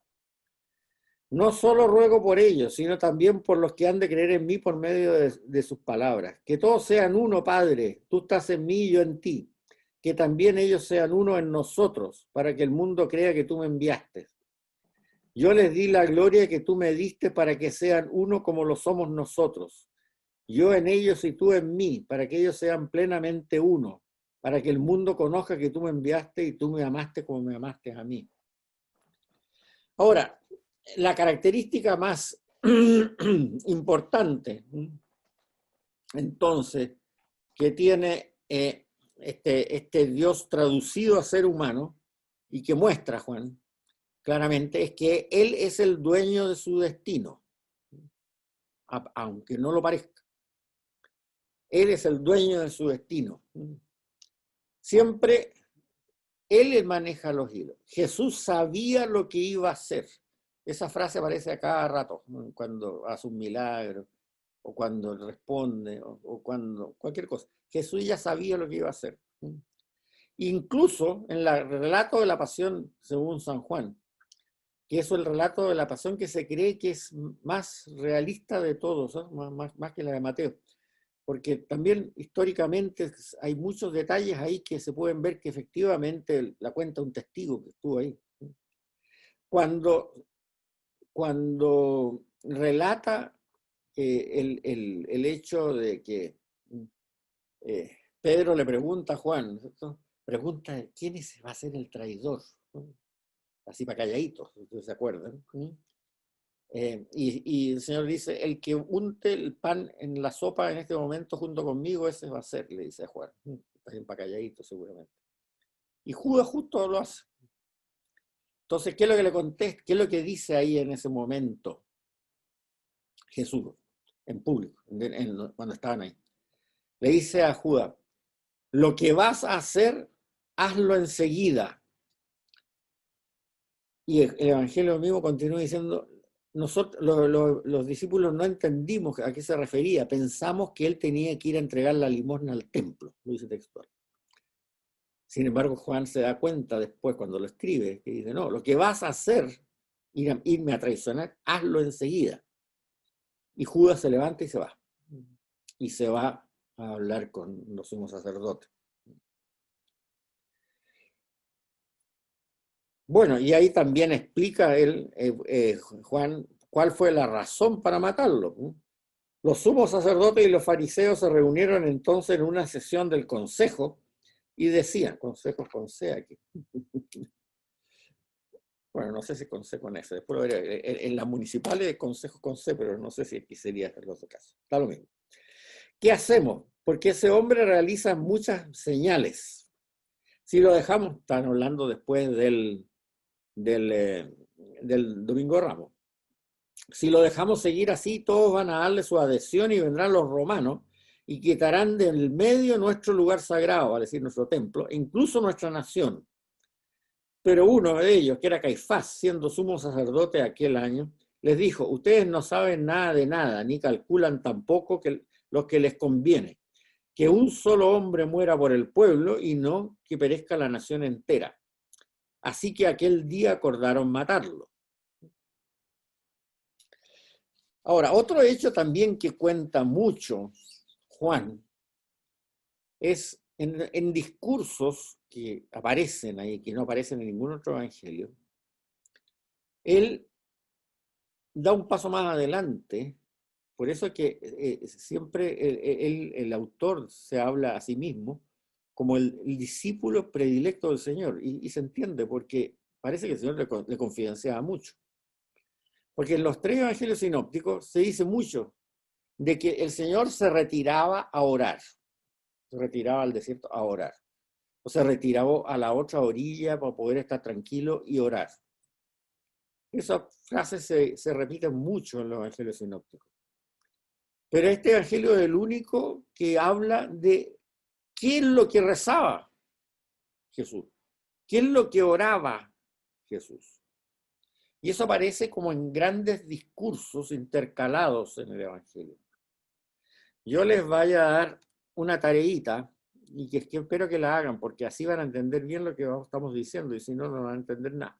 No solo ruego por ellos, sino también por los que han de creer en mí por medio de sus palabras. Que todos sean uno, Padre, tú estás en mí y yo en ti. Que también ellos sean uno en nosotros, para que el mundo crea que tú me enviaste. Yo les di la gloria que tú me diste para que sean uno como lo somos nosotros. Yo en ellos y tú en mí, para que ellos sean plenamente uno, para que el mundo conozca que tú me enviaste y tú me amaste como me amaste a mí. Ahora, la característica más importante, entonces, que tiene este Dios traducido a ser humano y que muestra Juan claramente, es que Él es el dueño de su destino, aunque no lo parezca. Él es el dueño de su destino. Siempre Él maneja los hilos. Jesús sabía lo que iba a hacer. Esa frase aparece a cada rato, ¿no? Cuando hace un milagro, o cuando responde, o cuando cualquier cosa. Jesús ya sabía lo que iba a hacer. Incluso en el relato de la pasión según San Juan, que es el relato de la pasión que se cree que es más realista de todos, ¿eh? Más que la de Mateo, porque también históricamente hay muchos detalles ahí que se pueden ver que efectivamente la cuenta un testigo que estuvo ahí. Cuando relata el hecho de que Pedro le pregunta a Juan, ¿cierto? Pregunta quién va a ser el traidor, ¿no? Así para calladitos, ¿ustedes se acuerdan? Y el Señor dice, el que unte el pan en la sopa en este momento junto conmigo, ese va a ser, le dice a Juan. Está bien para calladitos seguramente. Y Judas justo lo hace. Entonces, ¿qué es lo que le contesta? ¿Qué es lo que dice ahí en ese momento Jesús, en público, cuando estaban ahí? Le dice a Judas, lo que vas a hacer, hazlo enseguida. Y el Evangelio mismo continúa diciendo, nosotros, los discípulos no entendimos a qué se refería, pensamos que él tenía que ir a entregar la limosna al templo, lo dice textual. Sin embargo, Juan se da cuenta después cuando lo escribe, que dice, no, lo que vas a hacer, irme a traicionar, hazlo enseguida. Y Judas se levanta y se va. Y se va a hablar con los sumos sacerdotes. Bueno, y ahí también explica Juan, cuál fue la razón para matarlo. Los sumos sacerdotes y los fariseos se reunieron entonces en una sesión del consejo y decían, consejos con C aquí. Bueno, no sé si con C con S, después lo veré. En las municipales consejos con C, pero no sé si aquí sería el otro caso. Está lo mismo. ¿Qué hacemos? Porque ese hombre realiza muchas señales. Si lo dejamos, están hablando después del Domingo de Ramos. Si lo dejamos seguir así, todos van a darle su adhesión y vendrán los romanos y quitarán del medio nuestro lugar sagrado, es decir, nuestro templo, e incluso nuestra nación. Pero uno de ellos, que era Caifás, siendo sumo sacerdote aquel año, les dijo, ustedes no saben nada de nada, ni calculan tampoco lo que les conviene, que un solo hombre muera por el pueblo y no que perezca la nación entera. Así que aquel día acordaron matarlo. Ahora, otro hecho también que cuenta mucho Juan es en discursos que aparecen ahí, que no aparecen en ningún otro evangelio, él da un paso más adelante. Por eso es que siempre el autor se habla a sí mismo como el discípulo predilecto del Señor, y se entiende porque parece que el Señor le confidenciaba mucho. Porque en los tres evangelios sinópticos se dice mucho de que el Señor se retiraba a orar, se retiraba al desierto a orar, o se retiraba a la otra orilla para poder estar tranquilo y orar. Esas frases se repiten mucho en los evangelios sinópticos. Pero este evangelio es el único que habla de qué es lo que rezaba Jesús, qué es lo que oraba Jesús. Y eso aparece como en grandes discursos intercalados en el evangelio. Yo les voy a dar una tareita y que espero que la hagan, porque así van a entender bien lo que estamos diciendo, y si no, no van a entender nada.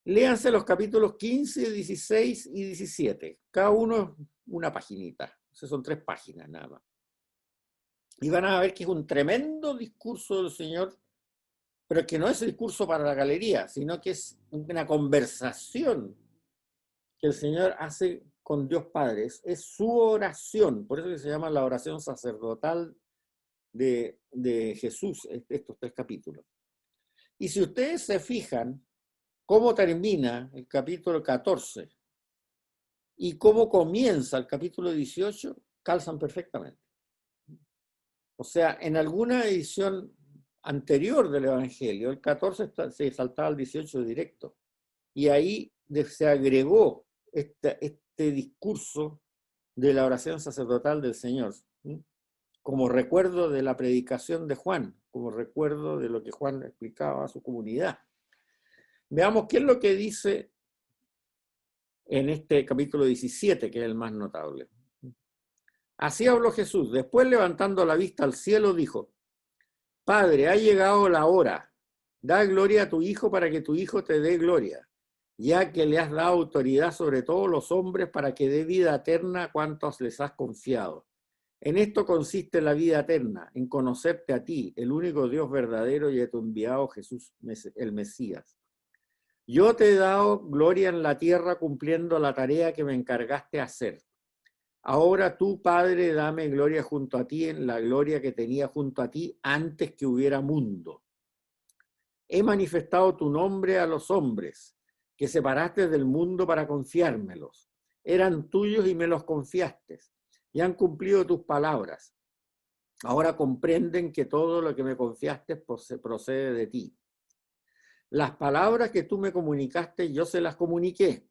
Léanse los capítulos 15, 16 y 17. Cada uno una paginita. Esas son 3 páginas nada más. Y van a ver que es un tremendo discurso del Señor, pero que no es el discurso para la galería, sino que es una conversación que el Señor hace con Dios Padre. Es su oración, por eso que se llama la oración sacerdotal de Jesús, estos 3 capítulos. Y si ustedes se fijan cómo termina el capítulo 14 y cómo comienza el capítulo 18, calzan perfectamente. O sea, en alguna edición anterior del Evangelio, el 14 se saltaba al 18 directo. Y ahí se agregó este discurso de la oración sacerdotal del Señor, ¿sí? Como recuerdo de la predicación de Juan, como recuerdo de lo que Juan explicaba a su comunidad. Veamos qué es lo que dice en este capítulo 17, que es el más notable. Así habló Jesús. Después, levantando la vista al cielo, dijo: Padre, ha llegado la hora. Da gloria a tu Hijo para que tu Hijo te dé gloria, ya que le has dado autoridad sobre todos los hombres para que dé vida eterna a cuantos les has confiado. En esto consiste la vida eterna, en conocerte a ti, el único Dios verdadero, y a tu enviado Jesús, el Mesías. Yo te he dado gloria en la tierra cumpliendo la tarea que me encargaste hacer. Ahora tú, Padre, dame gloria junto a ti en la gloria que tenía junto a ti antes que hubiera mundo. He manifestado tu nombre a los hombres, que separaste del mundo para confiármelos. Eran tuyos y me los confiaste, y han cumplido tus palabras. Ahora comprenden que todo lo que me confiaste procede de ti. Las palabras que tú me comunicaste, yo se las comuniqué.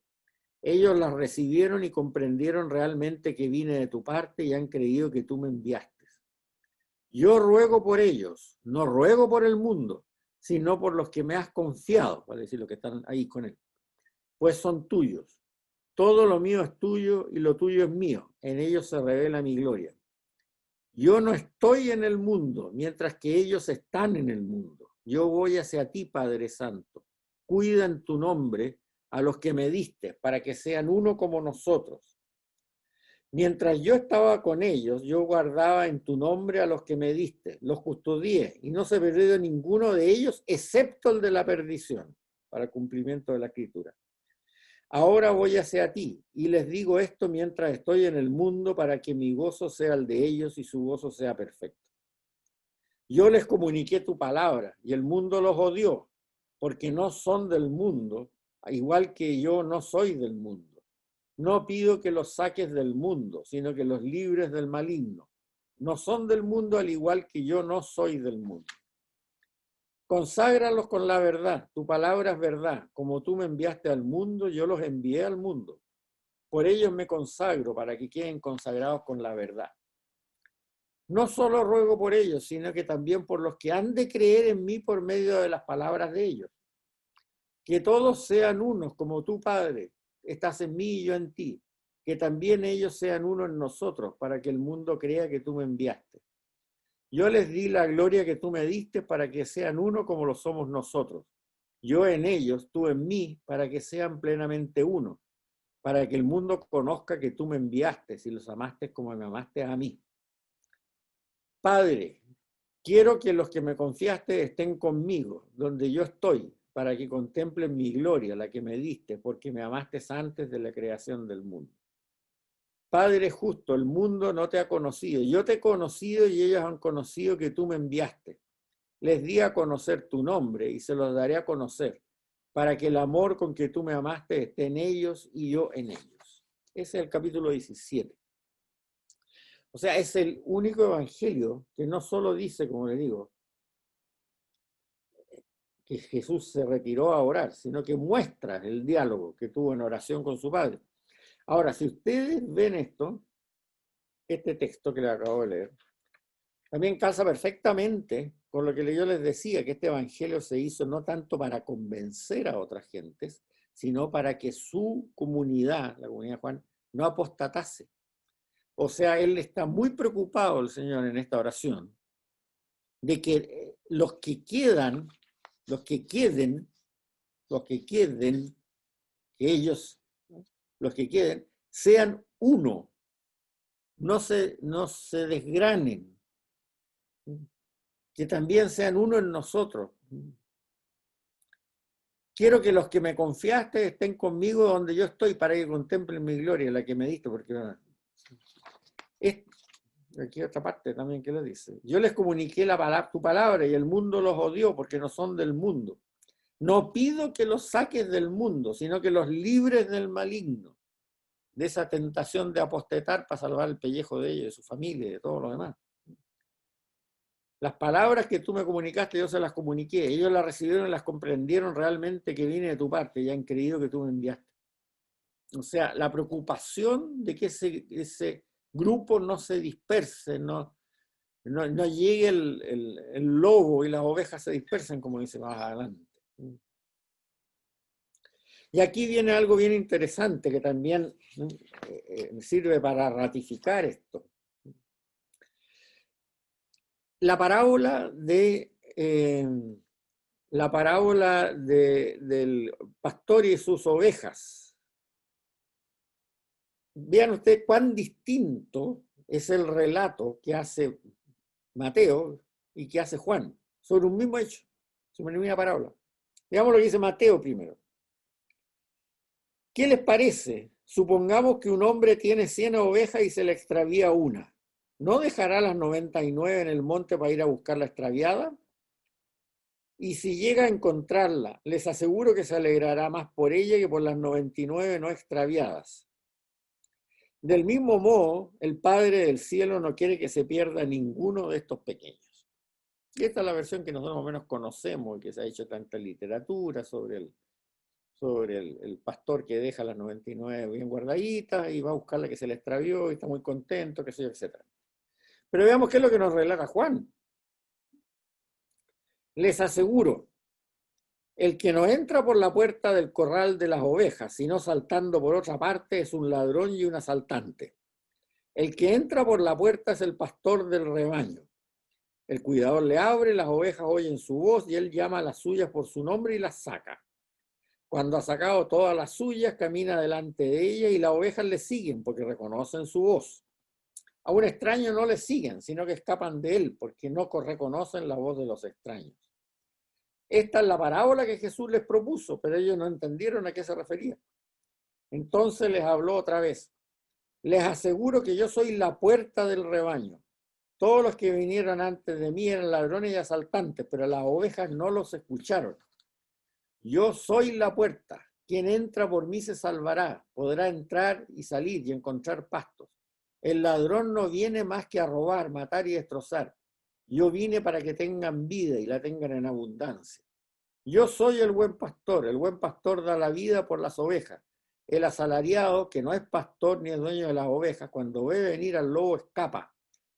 Ellos las recibieron y comprendieron realmente que vine de tu parte y han creído que tú me enviaste. Yo ruego por ellos, no ruego por el mundo, sino por los que me has confiado, vale decir, los que están ahí con él, pues son tuyos. Todo lo mío es tuyo y lo tuyo es mío. En ellos se revela mi gloria. Yo no estoy en el mundo, mientras que ellos están en el mundo. Yo voy hacia ti, Padre Santo. Cuida en tu nombre a los que me diste, para que sean uno como nosotros. Mientras yo estaba con ellos, yo guardaba en tu nombre a los que me diste, los custodié, y no se perdió ninguno de ellos, excepto el de la perdición, para el cumplimiento de la Escritura. Ahora voy hacia ti, y les digo esto mientras estoy en el mundo, para que mi gozo sea el de ellos y su gozo sea perfecto. Yo les comuniqué tu palabra, y el mundo los odió, porque no son del mundo, igual que yo no soy del mundo. No pido que los saques del mundo, sino que los libres del maligno. No son del mundo al igual que yo no soy del mundo. Conságralos con la verdad. Tu palabra es verdad. Como tú me enviaste al mundo, yo los envié al mundo. Por ellos me consagro, para que queden consagrados con la verdad. No solo ruego por ellos, sino que también por los que han de creer en mí por medio de las palabras de ellos. Que todos sean unos, como tú, Padre, estás en mí y yo en ti, que también ellos sean uno en nosotros, para que el mundo crea que tú me enviaste. Yo les di la gloria que tú me diste para que sean uno como lo somos nosotros. Yo en ellos, tú en mí, para que sean plenamente uno, para que el mundo conozca que tú me enviaste y los amaste como me amaste a mí. Padre, quiero que los que me confiaste estén conmigo, donde yo estoy, para que contemplen mi gloria, la que me diste, porque me amaste antes de la creación del mundo. Padre justo, el mundo no te ha conocido. Yo te he conocido y ellos han conocido que tú me enviaste. Les di a conocer tu nombre y se los daré a conocer, para que el amor con que tú me amaste esté en ellos y yo en ellos. Ese es el capítulo 17. O sea, es el único evangelio que no solo dice, como le digo, que Jesús se retiró a orar, sino que muestra el diálogo que tuvo en oración con su Padre. Ahora, si ustedes ven esto, este texto que les acabo de leer, también calza perfectamente con lo que yo les decía, que este evangelio se hizo no tanto para convencer a otras gentes, sino para que su comunidad, la comunidad de Juan, no apostatase. O sea, él está muy preocupado, el Señor, en esta oración, de que los que queden, que ellos, los que queden, sean uno, no se desgranen, que también sean uno en nosotros. Quiero que los que me confiaste estén conmigo donde yo estoy, para que contemplen mi gloria, la que me diste, porque aquí otra parte también que lo dice. Yo les comuniqué tu palabra y el mundo los odió porque no son del mundo. No pido que los saques del mundo, sino que los libres del maligno, de esa tentación de apostatar para salvar el pellejo de ellos, de su familia y de todo lo demás. Las palabras que tú me comunicaste, yo se las comuniqué. Ellos las recibieron y las comprendieron realmente que vine de tu parte y han creído que tú me enviaste. O sea, la preocupación de que ese grupo no se disperse, no llegue el lobo y las ovejas se dispersen, como dice más adelante. Y aquí viene algo bien interesante que también sirve para ratificar esto. La parábola del pastor y sus ovejas. Vean ustedes cuán distinto es el relato que hace Mateo y que hace Juan sobre un mismo hecho, sobre una misma parábola. Veamos lo que dice Mateo primero. ¿Qué les parece? Supongamos que un hombre tiene 100 ovejas y se le extravía una. ¿No dejará las 99 en el monte para ir a buscar la extraviada? Y si llega a encontrarla, les aseguro que se alegrará más por ella que por las 99 no extraviadas. Del mismo modo, el Padre del cielo no quiere que se pierda ninguno de estos pequeños. Y esta es la versión que nosotros más o menos conocemos y que se ha hecho tanta literatura sobre el pastor que deja las 99 bien guardaditas y va a buscar la que se le extravió y está muy contento, qué sé yo, etc. Pero veamos qué es lo que nos relata Juan. Les aseguro, el que no entra por la puerta del corral de las ovejas, sino saltando por otra parte, es un ladrón y un asaltante. El que entra por la puerta es el pastor del rebaño. El cuidador le abre, las ovejas oyen su voz y él llama a las suyas por su nombre y las saca. Cuando ha sacado todas las suyas, camina delante de ella y las ovejas le siguen porque reconocen su voz. A un extraño no le siguen, sino que escapan de él porque no reconocen la voz de los extraños. Esta es la parábola que Jesús les propuso, pero ellos no entendieron a qué se refería. Entonces les habló otra vez. Les aseguro que yo soy la puerta del rebaño. Todos los que vinieron antes de mí eran ladrones y asaltantes, pero las ovejas no los escucharon. Yo soy la puerta. Quien entra por mí se salvará. Podrá entrar y salir y encontrar pastos. El ladrón no viene más que a robar, matar y destrozar. Yo vine para que tengan vida y la tengan en abundancia. Yo soy el buen pastor da la vida por las ovejas. El asalariado, que no es pastor ni es dueño de las ovejas, cuando ve venir al lobo escapa,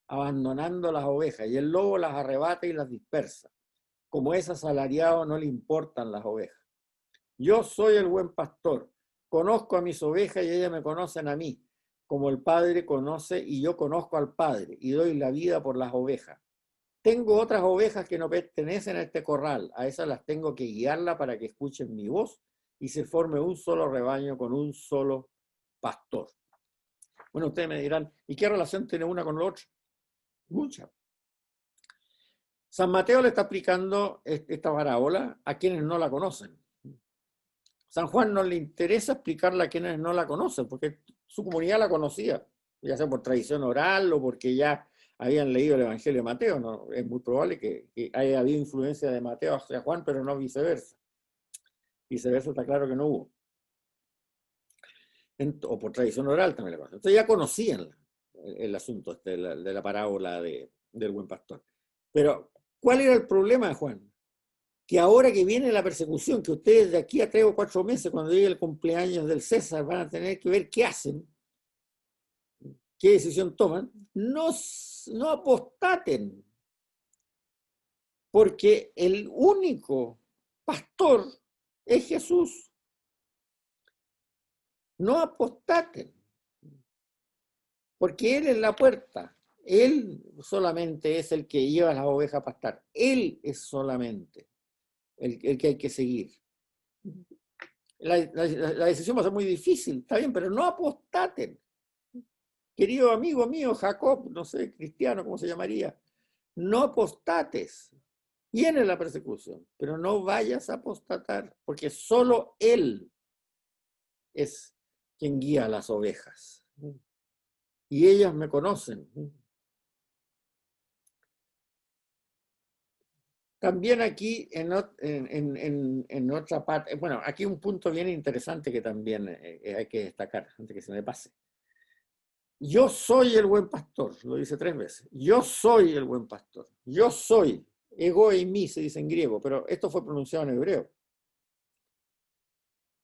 abandonando las ovejas, y el lobo las arrebata y las dispersa. Como es asalariado, no le importan las ovejas. Yo soy el buen pastor, conozco a mis ovejas y ellas me conocen a mí, como el Padre conoce y yo conozco al Padre, y doy la vida por las ovejas. Tengo otras ovejas que no pertenecen a este corral, a esas las tengo que guiarla para que escuchen mi voz y se forme un solo rebaño con un solo pastor. Bueno, ustedes me dirán, ¿y qué relación tiene una con la otra? Mucha. San Mateo le está explicando esta parábola a quienes no la conocen. San Juan no le interesa explicarla a quienes no la conocen, porque su comunidad la conocía, ya sea por tradición oral o porque ya habían leído el Evangelio de Mateo. ¿No? Es muy probable que haya habido influencia de Mateo hacia Juan, pero no viceversa. Viceversa está claro que no hubo. O por tradición oral también le pasa. Entonces ya conocían el asunto de la parábola del buen pastor. Pero, ¿cuál era el problema de Juan? Que ahora que viene la persecución, que ustedes de aquí a 3 o 4 meses, cuando llegue el cumpleaños del César, van a tener que ver qué hacen, qué decisión toman, no apostaten, porque el único pastor es Jesús. No apostaten, porque Él es la puerta. Él solamente es el que lleva a las ovejas a pastar. Él es solamente el que hay que seguir. La decisión va a ser muy difícil, está bien, pero no apostaten. Querido amigo mío, Jacob, no sé, cristiano, ¿cómo se llamaría? No apostates. Viene la persecución, pero no vayas a apostatar, porque solo Él es quien guía a las ovejas. Y ellas me conocen. También aquí, en otra parte, bueno, aquí un punto bien interesante que también hay que destacar, antes que se me pase. Yo soy el buen pastor, lo dice 3 veces. Yo soy el buen pastor. Yo soy. Ego y mí se dice en griego, pero esto fue pronunciado en hebreo.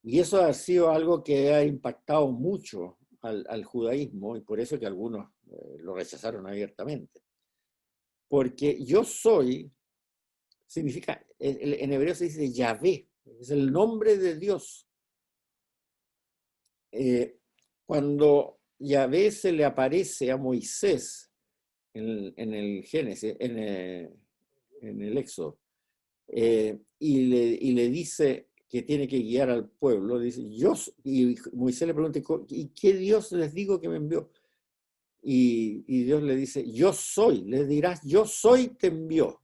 Y eso ha sido algo que ha impactado mucho al judaísmo y por eso que algunos lo rechazaron abiertamente. Porque yo soy significa, en hebreo se dice Yahvé, es el nombre de Dios. cuando Yahvé se le aparece a Moisés en el Génesis, en el Éxodo, y le dice que tiene que guiar al pueblo, dice, y Moisés le pregunta, ¿y qué Dios les digo que me envió? Y Dios le dice, yo soy, le dirás, yo soy, te envió.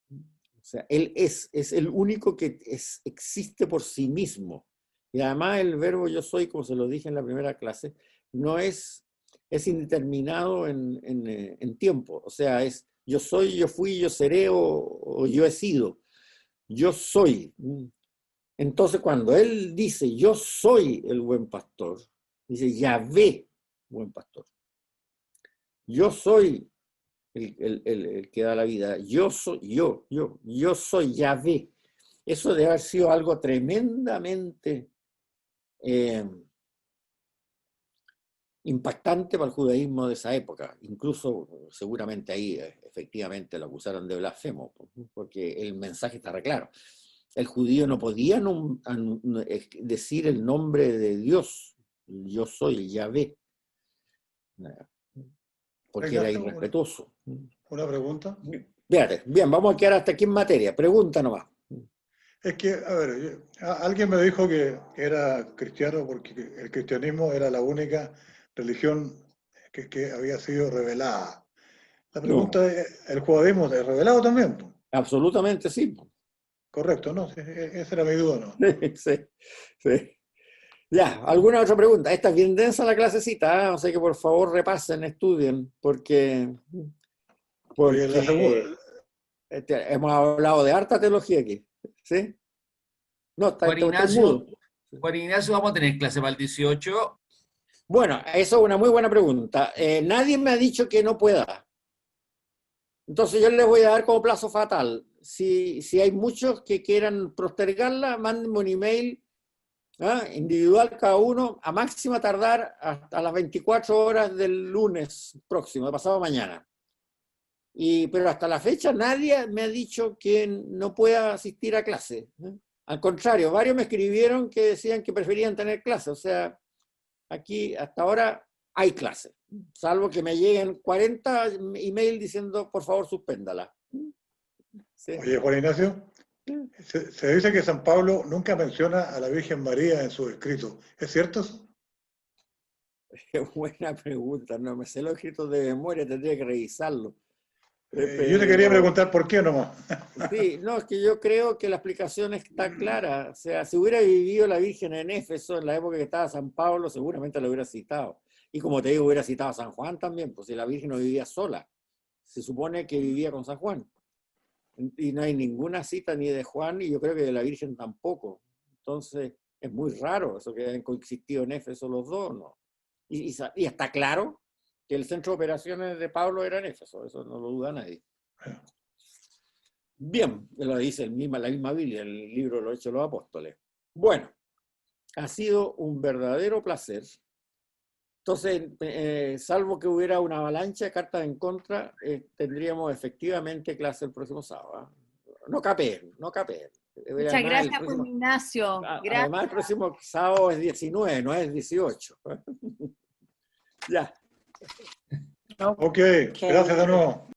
O sea, Él es el único que existe por sí mismo. Y además el verbo yo soy, como se lo dije en la primera clase, no es indeterminado en tiempo. O sea, es yo soy, yo fui, yo seré o yo he sido. Yo soy. Entonces, cuando Él dice yo soy el buen pastor, dice Yahvé, buen pastor. Yo soy el que da la vida. Yo soy yo soy Yahvé. Eso debe haber sido algo tremendamente impactante para el judaísmo de esa época. Incluso, seguramente ahí efectivamente lo acusaron de blasfemo, porque el mensaje está re claro. El judío no podía decir el nombre de Dios. Yo soy Yahvé. Porque era Ignacio, irrespetuoso. una pregunta. Fíjate, bien, vamos a quedar hasta aquí en materia. Pregunta nomás. Es que, a ver, alguien me dijo que era cristiano porque el cristianismo era la única religión que había sido revelada. La No, pregunta es, ¿el judaísmo es revelado también? absolutamente sí. Correcto, ¿no? Sí, esa era mi duda, ¿no? Sí, sí. Ya, ¿alguna otra pregunta? Esta es bien densa la clasecita, o sea que por favor repasen, estudien, porque Oye, la segunda, hemos hablado de harta teología aquí. ¿Sí? No, Juan estoy mudo. Ignacio, vamos a tener clase para el 18. Bueno, eso es una muy buena pregunta. Nadie me ha dicho que no pueda. Entonces yo les voy a dar como plazo fatal. Si hay muchos que quieran postergarla, mándenme un email individual cada uno, a máxima tardar hasta las 24 horas del lunes próximo, de pasado mañana. Pero hasta la fecha nadie me ha dicho que no pueda asistir a clase. Al contrario, varios me escribieron que decían que preferían tener clase. O sea, aquí hasta ahora hay clase, salvo que me lleguen 40 emails diciendo por favor suspéndala. ¿Sí? oye, Juan Ignacio, se dice que San Pablo nunca menciona a la Virgen María en sus escritos. ¿Es cierto eso? Qué buena pregunta, no me sé los escritos de memoria, tendría que revisarlo. Yo te quería preguntar por qué nomás. Sí, no, es que yo creo que la explicación está clara. O sea, si hubiera vivido la Virgen en Éfeso en la época que estaba San Pablo, seguramente lo hubiera citado. Y como te digo, hubiera citado a San Juan también, pues si la Virgen no vivía sola. Se supone que vivía con San Juan. Y no hay ninguna cita ni de Juan, y yo creo que de la Virgen tampoco. Entonces, es muy raro eso que hayan coexistido en Éfeso los dos, ¿no? Y está claro que el centro de operaciones de Pablo era en Éfeso, eso no lo duda nadie. Bien, lo dice la misma Biblia, el libro de los Hechos de los Apóstoles. Bueno, ha sido un verdadero placer. Entonces, salvo que hubiera una avalancha de cartas en contra, tendríamos efectivamente clase el próximo sábado. No capeen. Muchas gracias, Juan Ignacio. Gracias. Además, el próximo sábado es 19, no es 18. Ya. Ok, gracias de nuevo.